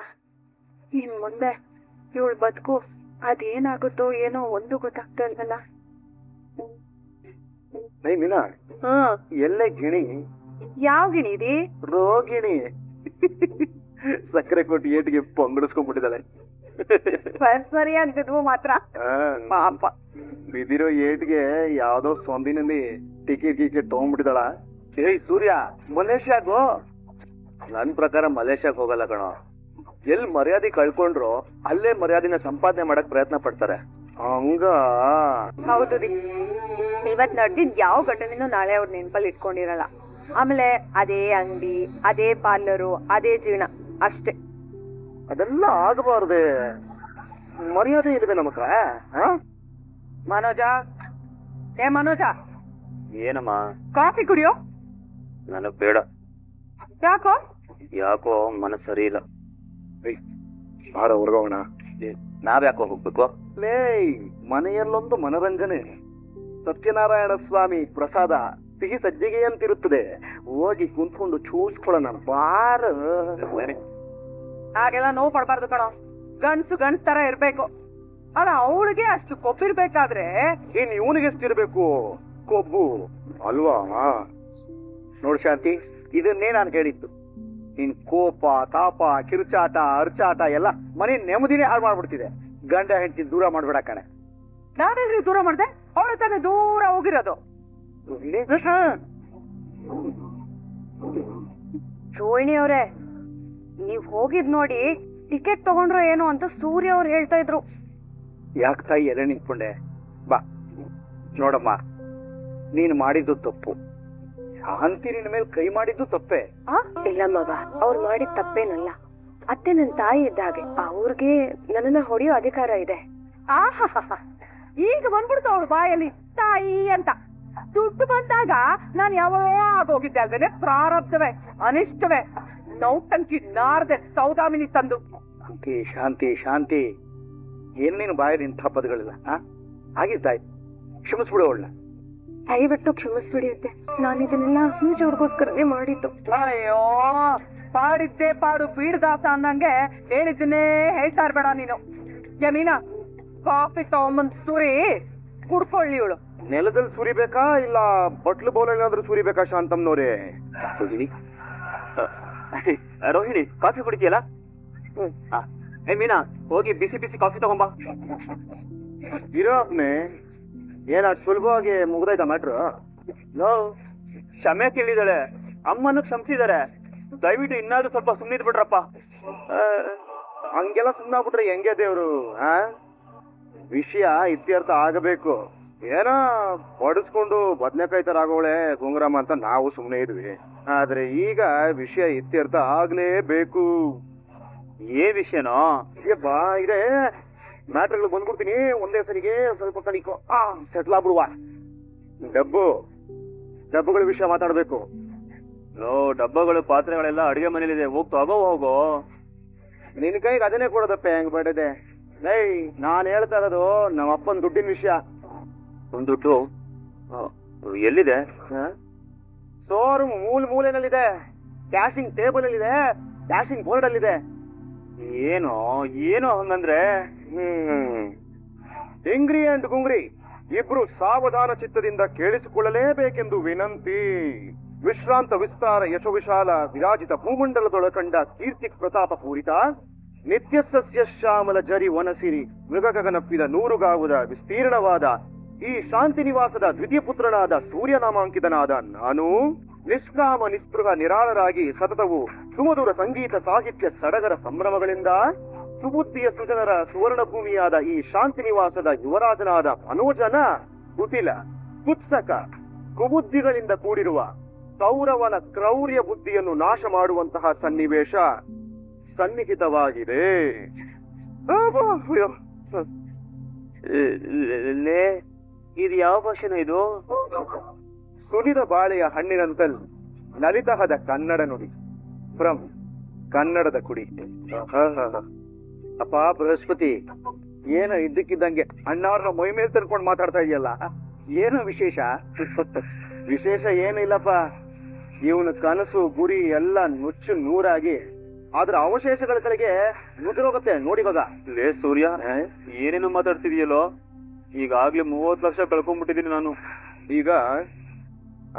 ಇನ್ ಮುಂದೆ ಇವಳು ಬದುಕು ಅದೇನಾಗುತ್ತೋ ಏನೋ ಒಂದು ಗೊತ್ತಾಗ್ತಾ ಇಲ್ವಲ್ಲ. ಮೀನಾ, ಎಲ್ಲೇ ಗಿಣಿ? ಯಾವ ಗಿಣಿದಿ? ರೋಗಿಣಿ. ಸಕ್ಕರೆ ಕೊಟ್ಟು ಏಟಿಗೆ ಪೊಂಗಡಿಸ್ಕೊಂಡ್ಬಿಟ್ಟಿದ್ದಾಳೆ. ಸರಿಯಾಗಿ ಬಿದ್ವು ಮಾತ್ರ ಪಾಪ. ಬಿದಿರೋ ಏಟ್ಗೆ ಯಾವ್ದೋ ಸೊಂದಿನಲ್ಲಿ ಟಿಕೆಟ್ ತಗೊಂಡ್ಬಿಟ್ಟಿದಾಳ. ಏಯ್ ಸೂರ್ಯ, ಮಲೇಷ್ಯಾಗೋ? ನನ್ ಪ್ರಕಾರ ಮಲೇಷ್ಯಾಗ ಹೋಗಲ್ಲ ಕಣೋ. ಎಲ್ ಮರ್ಯಾದೆ ಕಳ್ಕೊಂಡ್ರು ಅಲ್ಲೇ ಮರ್ಯಾದಿನ ಸಂಪಾದನೆ ಮಾಡಕ್ ಪ್ರಯತ್ನ ಪಡ್ತಾರೆ. ಹಂಗ? ಹೌದು ರೀ, ಇವತ್ ನಡೆದಿದ್ ಯಾವ ಘಟನೆನೂ ನಾಳೆ ಅವ್ರ ನೆನ್ಪಲ್ಲಿ ಇಟ್ಕೊಂಡಿರಲ್ಲ. ಆಮೇಲೆ ಅದೇ ಅಂಗಡಿ, ಅದೇ ಪಾರ್ಲರು, ಅದೇ ಜೀವನ ಅಷ್ಟೇ. ಅದೆಲ್ಲ ಆಗಬಾರ್ದೆ. ಮರ್ಯಾದೆ ಇಲ್ವೇ ನಮಗ? ಮನೋಜ, ಏ ಮನೋಜ, ಏನಮ್ಮ? ಕಾಫಿ ಕುಡಿಯೋ. ನನಗ್ ಬೇಡ. ಯಾಕೋ? ಯಾಕೋ ಮನಸ್ಸು ಸರಿ ಇಲ್ಲ. ಬಾರ ಹೊರಗೋಣ. ನಾವ್ಯಾಕೋ ಹೋಗ್ಬೇಕು? ಲೇ, ಮನೆಯಲ್ಲೊಂದು ಮನರಂಜನೆ. ಸತ್ಯನಾರಾಯಣ ಸ್ವಾಮಿ ಪ್ರಸಾದ ಸಿಹಿ ಸಜ್ಜಿಗೆ ಅಂತಿರುತ್ತದೆ. ಹೋಗಿ ಕುಂತ್ಕೊಂಡು ಚೂಸ್ಕೊಳ್ಳೋಣ ಬಾರ. ಹಾಗೆಲ್ಲ ನೋವು ಪಡ್ಬಾರ್ದು ಕಣೋ. ಗಂಡ್ಸು ಗಂಡ್ಸ್ ತರ ಇರ್ಬೇಕು. ಅಲ್ಲ, ಅವಳಿಗೆ ಅಷ್ಟು ಕೊಬ್ಬಿರ್ಬೇಕಾದ್ರೆ ಇನ್ ಇವನಿಗೆ ಎಷ್ಟಿರ್ಬೇಕು ಕೊಬ್ಬು ಅಲ್ವಾ? ನೋಡ್ ಶಾಂತಿ, ಇದನ್ನೇ ನಾನು ಹೇಳಿದ್ದು. ನಿನ್ ಕೋಪ, ತಾಪ, ಕಿರುಚಾಟ, ಅರ್ಚಾಟ ಎಲ್ಲ ಮನೆ ನೆಮ್ಮದಿನೇ ಹಾಳು ಮಾಡ್ಬಿಡ್ತಿದೆ. ಗಂಡ ಹೆಂಡತಿ ದೂರ ಮಾಡ್ಬೇಡ ಕಣೆ. ನಾನೆಲ್ರಿ ದೂರ ಮಾಡ್ದೆ? ಅವಳ ತಾನೇ ದೂರ ಹೋಗಿರೋದು. ರೋಹಿಣಿ ಅವ್ರೆ, ನೀವ್ ಹೋಗಿದ್ ನೋಡಿ ಟಿಕೆಟ್ ತಗೊಂಡ್ರೋ ಏನೋ ಅಂತ ಸೂರ್ಯ ಅವ್ರು ಹೇಳ್ತಾ ಇದ್ರು. ಯಾಕೆ ತಾಯಿ ಎಲೆ ನಿಂತ್ಕೊಂಡೆ? ಬಾ ನೋಡಮ್ಮ, ನೀನು ಮಾಡಿದ್ದು ತಪ್ಪು. ಶಾಂತಿ ನಿನ್ನ ಮೇಲೆ ಕೈ ಮಾಡಿದ್ದು ತಪ್ಪೇ. ಇಲ್ಲ ಮಗ, ಅವ್ರು ಮಾಡಿದ ತಪ್ಪೇನಲ್ಲ. ಅತ್ತೆ ನನ್ ತಾಯಿ ಇದ್ದಾಗೆ, ಅವ್ರಿಗೆ ನನ್ನನ್ನ ಹೊಡೆಯೋ ಅಧಿಕಾರ ಇದೆ. ಈಗ ಬಂದ್ಬಿಡ್ತು ಅವಳು ಬಾಯಲ್ಲಿ ತಾಯಿ ಅಂತ. ದುಡ್ಡು ಬಂದಾಗ ನಾನ್ ಯಾವಾಗ ಆಗೋಗಿದ್ದೆ ಅಲ್ವೇನೆ? ಪ್ರಾರಬ್ಧವೇ, ಅನಿಷ್ಟವೇ, ನೌಟಂಕಿ ನಾರದೆ ಸೌದಾಮಿನಿ ತಂದು. ಶಾಂತಿ ಶಾಂತಿ ಶಾಂತಿ, ಏನ್ ನೀನು ಬಾಯಲ್ಲಿ ಇಂಥ ಪದಗಳಿಲ್ಲ. ಆಗಿದ್ದಾಯ್ತು, ಕ್ಷಮಿಸ್ಬಿಡು ಅವಳನ್ನ. ದಯವಿಟ್ಟು ಕ್ಷಮಿಸ್ಬಿಡಿ ಅತ್ತೆ, ನಾನು ಇದನ್ನೆಲ್ಲ ನಿಜವ್ರಿಗೋಸ್ಕರನೇ ಮಾಡಿದ್ದು. ಅಯ್ಯೋ, ಪಾಡಿದ್ದೆ ಪಾಡು ಬೀಡದಾಸ ಅನ್ನಂಗೆ ಹೇಳಿದ್ದನ್ನೇ ಹೇಳ್ತಾ ಇರ್ಬೇಡ ನೀನು. ಯಮೀನಾ, ಕಾಫಿ ತಗೊಂಬಂದ್ ಸುರಿ ಕುಡ್ಕೊಳ್ಳಿ. ಇವಳು ನೆಲದಲ್ಲಿ ಸುರಿಬೇಕಾ ಇಲ್ಲ ಬಟ್ಲು ಬೌಲಲ್ಲಿ ಏನಾದ್ರೂ ಸುರಿಬೇಕಾ ಶಾಂತಮ್ನವ್ರೆ? ರೋಹಿಣಿ, ಕಾಫಿ ಕುಡಿತೀಯಲ್ಲ? ಏ ಮೀನಾ, ಹೋಗಿ ಬಿಸಿ ಬಿಸಿ ಕಾಫಿ ತಗೊಂಬಾ. ಇರೋಪ್ನೆ ಏನ ಸುಲಭವಾಗಿ ಮುಗ್ದೈತ ಮ್ಯಾಟ್ರು? ಕ್ಷಮೆ ಕೇಳಿದಾಳೆ, ಅಮ್ಮನ್ನು ಕ್ಷಮಿಸಿದಾರೆ. ದಯವಿಟ್ಟು ಇನ್ನಾದ್ರೂ ಸ್ವಲ್ಪ ಸುಮ್ಮನಿದ್ ಬಿಡ್ರಪ್ಪ. ಹಂಗೆಲ್ಲ ಸುಮ್ಮನಾಗ್ಬಿಟ್ರೆ ಹೆಂಗೆ ದೇವ್ರು? ವಿಷಯ ಇತ್ಯರ್ಥ ಆಗಬೇಕು. ಏನೋ ಹೊಡಿಸ್ಕೊಂಡು ಬದ್ನೆಕಾಯಿ ತರ ಆಗೋಳೆ ಗುಂಗ್ರಾಮ ಅಂತ ನಾವು ಸುಮ್ಮನೆ ಇದ್ವಿ. ಆದ್ರೆ ಈಗ ವಿಷಯ ಇತ್ಯರ್ಥ ಆಗ್ಲೇಬೇಕು. ಏ ವಿಷಯನೋ? ಬಾ, ಇದೆ ಮ್ಯಾಟ್ರಿಗಳು ಬಂದ್ಬಿಡ್ತೀನಿ ಒಂದೇ ಸರಿಗೆ. ಸ್ವಲ್ಪ ತಡಿಕೋ, ಸೆಟ್ಲ್ ಆಗ್ಬಿಡುವ. ಡಬ್ಬುಗಳ ವಿಷಯ ಮಾತಾಡ್ಬೇಕು. ಡಬ್ಬಗಳು, ಪಾತ್ರೆಗಳೆಲ್ಲ ಅಡಿಗೆ ಮನೇಲಿದೆ, ಹೋಗ್ ತಗೋ ಹೋಗೋ. ನಿನ್ ಕೈಗೆ ಅದನ್ನೇ ಕೊಡೋದಪ್ಪ, ಹೆಂಗ್ ಬಡಿದೆ? ನೈ, ನಾನ್ ಹೇಳ್ತಾ ಇರೋದು ನಮ್ಮ ಅಪ್ಪನ ದುಡ್ಡಿನ ವಿಷಯ. ಒಂದ್ ದುಡ್ಡು ಎಲ್ಲಿದೆ? ಸೋರು ಮೂಲೆನಲ್ಲಿದೆ, ಕ್ಯಾಶಿಂಗ್ ಟೇಬಲ್ ಅಲ್ಲಿದೆ, ಕ್ಯಾಶಿಂಗ್ ಬೋರ್ಡ್ ಅಲ್ಲಿದೆ. ಏನೋ ಏನೋ ಹಂಗಂದ್ರೆ? ಇಂಗ್ರಿ ಅಂಡ್ ಗುಂಗ್ರಿ ಇಬ್ರು ಸಾವಧಾನ ಚಿತ್ತದಿಂದ ಕೇಳಿಸಿಕೊಳ್ಳಲೇಬೇಕೆಂದು ವಿನಂತಿ. ವಿಶ್ರಾಂತ ವಿಸ್ತಾರ ಯಶೋವಿಶಾಲ ವಿರಾಜಿತ ಭೂಮಂಡಲದೊಳಕಂಡ ಕೀರ್ತಿ ಪ್ರತಾಪ ಪೂರಿತ ನಿತ್ಯ ಸಸ್ಯ ಶ್ಯಾಮಲ ಜರಿ ವನಸಿರಿ ಮೃಗಗಗನಪ್ಪಿದ ನೂರುಗಾವುದ ವಿಸ್ತೀರ್ಣವಾದ ಈ ಶಾಂತಿ ನಿವಾಸದ ದ್ವಿತೀಯ ಪುತ್ರನಾದ ಸೂರ್ಯನಾಮಾಂಕಿತನಾದ ನಾನು ನಿಷ್ಕಾಮ ನಿಸ್ಪೃಹ ನಿರಾಳರಾಗಿ ಸತತವು ಸುಮಧುರ ಸಂಗೀತ ಸಾಹಿತ್ಯ ಸಡಗರ ಸಂಭ್ರಮಗಳಿಂದ ಸುಬುದ್ಧಿಯ ಸುಜನರ ಸುವರ್ಣ ಭೂಮಿಯಾದ ಈ ಶಾಂತಿ ನಿವಾಸದ ಯುವರಾಜನಾದ ಮನೋಜನ ಕುಟಿಲ ಕುತ್ಸಕ ಕುಬುದ್ಧಿಗಳಿಂದ ಕೂಡಿರುವ ಕೌರವನ ಕ್ರೌರ್ಯ ಬುದ್ಧಿಯನ್ನು ನಾಶ ಮಾಡುವಂತಹ ಸನ್ನಿವೇಶ ಸನ್ನಿಹಿತವಾಗಿದೆ. ಇದು ಯಾವ ಭಾಷೆನೋ ಇದು? ಸುಲಿದ ಬಾಳೆಯ ಹಣ್ಣಿನಂತಲ್ ನಲಿತಹದ ಕನ್ನಡ ನುಡಿ ಫ್ರಮ್ ಕನ್ನಡದ ಕುಡಿ. ಅಪ್ಪ ಬೃಹಸ್ಪತಿ, ಏನು ಇದ್ದಕ್ಕಿದ್ದಂಗೆ ಅಣ್ಣವ್ರನ್ನ ಮೈ ಮೇಲೆ ತರ್ಕೊಂಡು ಮಾತಾಡ್ತಾ ಇದೆಯಲ್ಲ, ಏನು ವಿಶೇಷ? ವಿಶೇಷ ಏನಿಲ್ಲಪ್ಪ, ಇವನ ಕನಸು ಗುರಿ ಎಲ್ಲ ನುಚ್ಚು ನೂರಾಗಿ ಅದ್ರ ಅವಶೇಷಗಳ ಕಡೆಗೆ ನುಗ್ಗಿರೋಗತ್ತೆ ನೋಡಿ. ಇವಾಗ ಲೇ ಸೂರ್ಯ, ಏನೇನು ಮಾತಾಡ್ತಿದೀಯಲ್ಲೋ? ಈಗಾಗ್ಲೇ 30 ಲಕ್ಷ ಕಳ್ಕೊಂಡ್ಬಿಟ್ಟಿದೀನಿ ನಾನು. ಈಗ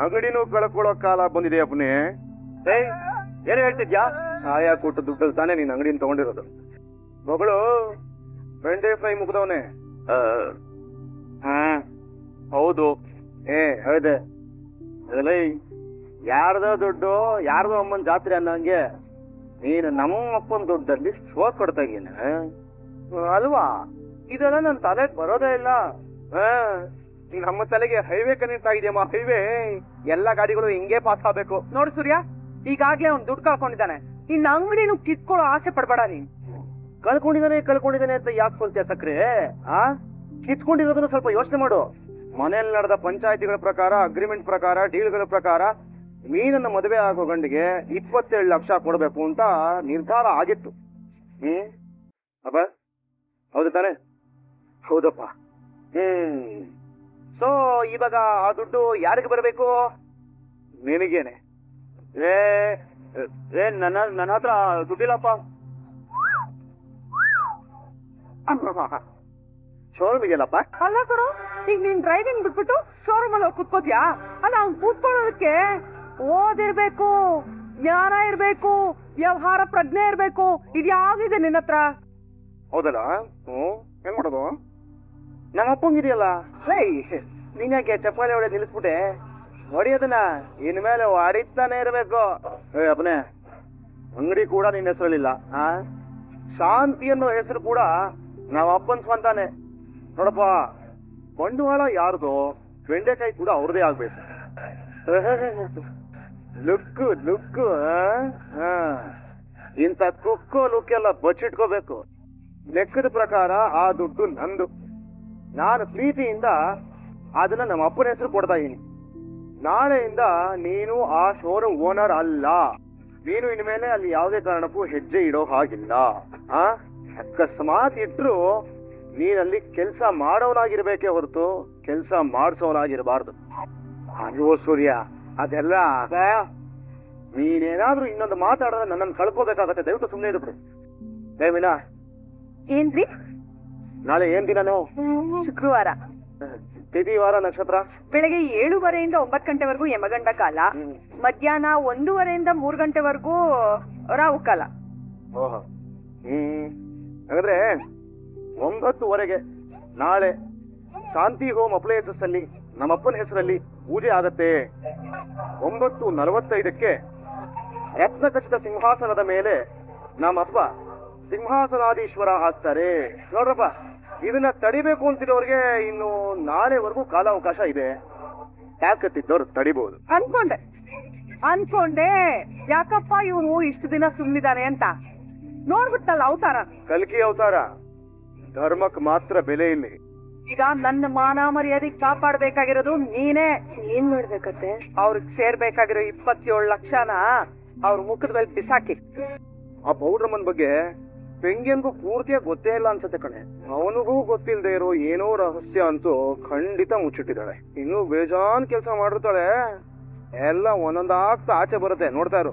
ಅಂಗಡಿನೂ ಕಳ್ಕೊಳ್ಳೋ ಕಾಲ ಬಂದಿದೆ ಅಪ್ಪನೇ. ಏನು ಹೇಳ್ತಿದ್ಯಾ? ಆಯಾ ಕೊಟ್ಟು ದುಡ್ಡಲ್ಲಿ ತಾನೇ ನೀನ್ ಅಂಗಡಿನ ತಗೊಂಡಿರೋದು. ಮಗಳು ಬೆಂಡೆ ಫ್ರೈ ಮುಗ್ದವನೇ. ಹೌದು. ಹೌದೆ. ಯಾರ್ದೋ ದುಡ್ಡು ಯಾರ್ದೋ ಅಮ್ಮನ ಜಾತ್ರೆ ಅನ್ನಂಗೆ ನೀನು ನಮ್ಮ ಅಪ್ಪನ ದುಡ್ಡಲ್ಲಿ ಶೋ ಕೊಡ್ತಾ ಇದೀನ ಅಲ್ವಾ? ಇದೆಲ್ಲ ನನ್ ತಲೆಗೆ ಬರೋದೇ ಇಲ್ಲ. ನಮ್ಮ ತಲೆಗೆ ಹೈವೇ ಕನೆಕ್ಟ್ ಆಗಿದೆಯಮ್ಮ, ಹೈವೇ. ಎಲ್ಲಾ ಗಾಡಿಗಳು ಹಿಂಗೆ ಪಾಸ್ ಆಗ್ಬೇಕು. ನೋಡು ಸೂರ್ಯ, ಈಗಾಗ್ಲೇ ಅವ್ನು ದುಡ್ಡು ಕಳ್ಕೊಂಡಿದ್ದಾನೆ. ಇನ್ನು ಅಂಗಡಿನೂ ಕಿತ್ಕೊಳ್ಳೋ ಆಸೆ ಪಡ್ಬೇಡ ನೀನ್. ಕಳ್ಕೊಂಡಿದ್ದಾನೆ ಅಂತ ಯಾಕೆ ಕೊಲ್ತೀಯ ಸಕ್ರೆ? ಆ ಕಿತ್ಕೊಂಡಿರೋದನ್ನ ಸ್ವಲ್ಪ ಯೋಚನೆ ಮಾಡು. ಮನೆಯಲ್ಲಿ ನಡೆದ ಪಂಚಾಯತಿಗಳ ಪ್ರಕಾರ, ಅಗ್ರಿಮೆಂಟ್ ಪ್ರಕಾರ, ಡೀಲ್ಗಳ ಪ್ರಕಾರ ಮೀನನ್ನ ಮದುವೆ ಆಗೋ ಗಂಡಿಗೆ 27 ಲಕ್ಷ ಕೊಡ್ಬೇಕು ಅಂತ ನಿರ್ಧಾರ ಆಗಿತ್ತು. ಅಪ್ಪ ಹೌದು ತಾನೆ? ಹೌದಪ್ಪ. ಸೊ ಇವಾಗ ಆ ದುಡ್ಡು ಯಾರಿಗೆ ಬರಬೇಕು? ನಿನಗೇನೆ. ನನ್ನ ಹತ್ರ ದುಡ್ಡಿಲ್ಲಪ್ಪ. ಶೋರೂಮ್ ಇದೆಯಲ್ಲಪ್ಪ. ಅಲ್ಲ ಕಣೋ, ಈಗ ನೀನ್ ಡ್ರೈವಿಂಗ್ ಬಿಟ್ಬಿಟ್ಟು ಶೋರೂಮ್ ಅಲ್ಲಿ ಕೂತ್ಕೋತಿಯಾ? ಅಲ್ಲ, ಅವ್ನ್ ಕೂತ್ಕೊಳ್ಳೋದಕ್ಕೆ ಓದಿರ್ಬೇಕು, ಜ್ಞಾನ ಇರ್ಬೇಕು, ವ್ಯವಹಾರ ಪ್ರಜ್ಞೆ ಇರ್ಬೇಕು. ಇದ್ಯಾವ್ದಿದೆ ನಿನ್ನ ಹತ್ರ? ಹೌದಲ್ಲ. ಹೆಂಗ್ ಮಾಡೋದು? ನಮ್ಮ ಅಪ್ಪಂಗಿದೆಯಲ್ಲ. ನೀನ್ಯಾಕೆ ಚಪ್ಪಾಳೆ ಹೊಡೆ ನಿಲ್ಲಿಸ್ಬಿಟ್ಟೆ? ಹೊಡಿಯೋದನ್ನ ಇನ್ಮೇಲೆ ಹೊಡಿತಾನೆ ಇರ್ಬೇಕು. ಅಪ್ಪನೇ, ಅಂಗಡಿ ಕೂಡ ನಿನ್ನ ಹೆಸರಲ್ಲಿಲ್ಲ. ಶಾಂತಿ ಅನ್ನೋ ಹೆಸರು ಕೂಡ ನಾವ್ ಅಪ್ಪನ್ ಸ್ವಂತಾನೆ. ನೋಡಪ್ಪ, ಬಂಡವಾಳ ಯಾರ್ದು, ಬೆಂಡೆಕಾಯಿ ಕೂಡ ಅವ್ರದೇ ಆಗ್ಬೇಕು. ಲುಕ್ಕು ಇಂಥ ಕುಕ್ಕೋ ಲುಕ್ ಎಲ್ಲ ಬಚ್ಚಿಟ್ಕೋಬೇಕು. ಲೆಕ್ಕದ ಪ್ರಕಾರ ಆ ದುಡ್ಡು ನಂದು. ನಾನು ಪ್ರೀತಿಯಿಂದ ಅದನ್ನ ನಮ್ಮ ಅಪ್ಪನ ಹೆಸರು ಕೊಡ್ತಾ ಇದೀನಿ. ನಾಳೆಯಿಂದ ನೀನು ಆ ಶೋರೂಮ್ ಓನರ್ ಅಲ್ಲ. ನೀನು ಇನ್ಮೇಲೆ ಅಲ್ಲಿ ಯಾವುದೇ ಕಾರಣಕ್ಕೂ ಹೆಜ್ಜೆ ಇಡೋ ಹಾಗಿಲ್ಲ. ಅಕಸ್ಮಾತ್ ಇಟ್ರು ನೀನಲ್ಲಿ ಕೆಲ್ಸ ಮಾಡೋನಾಗಿರ್ಬೇಕೇ ಹೊರತು ಕೆಲ್ಸ ಮಾಡಿಸೋನಾಗಿರ್ಬಾರ್ದು. ಅಯ್ಯೋ ಸೂರ್ಯ, ಅದೆಲ್ಲ ನೀನೇನಾದ್ರೂ ಇನ್ನೊಂದು ಮಾತಾಡಿದ್ರೆ ನನ್ನನ್ನು ಕಳ್ಕೋಬೇಕಾಗತ್ತೆ. ದಯವಿಟ್ಟು ಸುಮ್ಮನೆ ಇದ್ರು. ಮೀನಾ, ಏನ್ರಿ? ನಾಳೆ ಏನ್ ದಿನಾನು? ಶುಕ್ರವಾರ. ತಿಥಿ, ವಾರ, ನಕ್ಷತ್ರ? ಬೆಳಗ್ಗೆ 7:30 9 ಗಂಟೆವರೆಗೂ ಯಮಗಂಡ ಕಾಲ, ಮಧ್ಯಾಹ್ನ 1:30 3 ಗಂಟೆವರೆಗೂ ರಾಹು ಕಾಲ. ಓಹೋ. ಹಾಗಾದ್ರೆ 9:00 ನಾಳೆ ಶಾಂತಿ ಹೋಮ್ ಅಪ್ಲಯನ್ಸಸ್ ಅಲ್ಲಿ ನಮ್ಮಪ್ಪನ ಹೆಸರಲ್ಲಿ ಪೂಜೆ ಆಗತ್ತೆ. 9:45 ರತ್ನ ಖಚಿತ ಸಿಂಹಾಸನದ ಮೇಲೆ ನಮ್ಮಪ್ಪ ಸಿಂಹಾಸನಾಧೀಶ್ವರ ಆಗ್ತಾರೆ. ನೋಡ್ರಪ್ಪ, ಇದನ್ನ ತಡಿಬೇಕು ಅಂತಿರೋರ್ಗೆ ಇನ್ನು ನಾಳೆವರೆಗೂ ಕಾಲಾವಕಾಶ ಇದೆ. ಯಾಕತ್ತಿದ್ದವ್ರು ತಡಿಬಹುದು. ಅನ್ಕೊಂಡೆ ಯಾಕಪ್ಪ ಇವನು ಇಷ್ಟು ದಿನ ಸುಮ್ನಿದಾನೆ ಅಂತ. ನೋಡ್ಬಿಟ್ಟಲ್ಲ ಅವತಾರ, ಕಲ್ಕಿ ಅವತಾರ. ಧರ್ಮಕ್ ಮಾತ್ರ ಬೆಲೆ ಇಲ್ಲಿ. ಈಗ ನನ್ನ ಮಾನ ಮರ್ಯಾದೆ ಕಾಪಾಡ್ಬೇಕಾಗಿರೋದು ನೀನೇ. ಏನ್ ಮಾಡ್ಬೇಕತ್ತೆ? ಅವ್ರಿಗೆ ಸೇರ್ಬೇಕಾಗಿರೋ 27 ಲಕ್ಷನ ಅವ್ರ ಮುಖದ ಮೇಲೆ ಬಿಸಾಕಿ. ಆ ಪೌಡ್ರಮ್ಮನ್ ಬಗ್ಗೆ ಪೆಂಗಿಯನ್ಗೂ ಪೂರ್ತಿಯಾಗಿ ಗೊತ್ತೇ ಇಲ್ಲ ಅನ್ಸತ್ತೆ ಕಣೆ. ಅವನಿಗೂ ಗೊತ್ತಿಲ್ಲದೆ ಇರೋ ಏನೋ ರಹಸ್ಯ ಅಂತೂ ಖಂಡಿತ ಮುಚ್ಚಿಟ್ಟಿದ್ದಾಳೆ. ಇನ್ನೂ ಬೇಜಾನ್ ಕೆಲಸ ಮಾಡಿರ್ತಾಳೆ. ಎಲ್ಲ ಒಂದೊಂದಾಗ್ತಾ ಆಚೆ ಬರುತ್ತೆ, ನೋಡ್ತಾ ಇರು.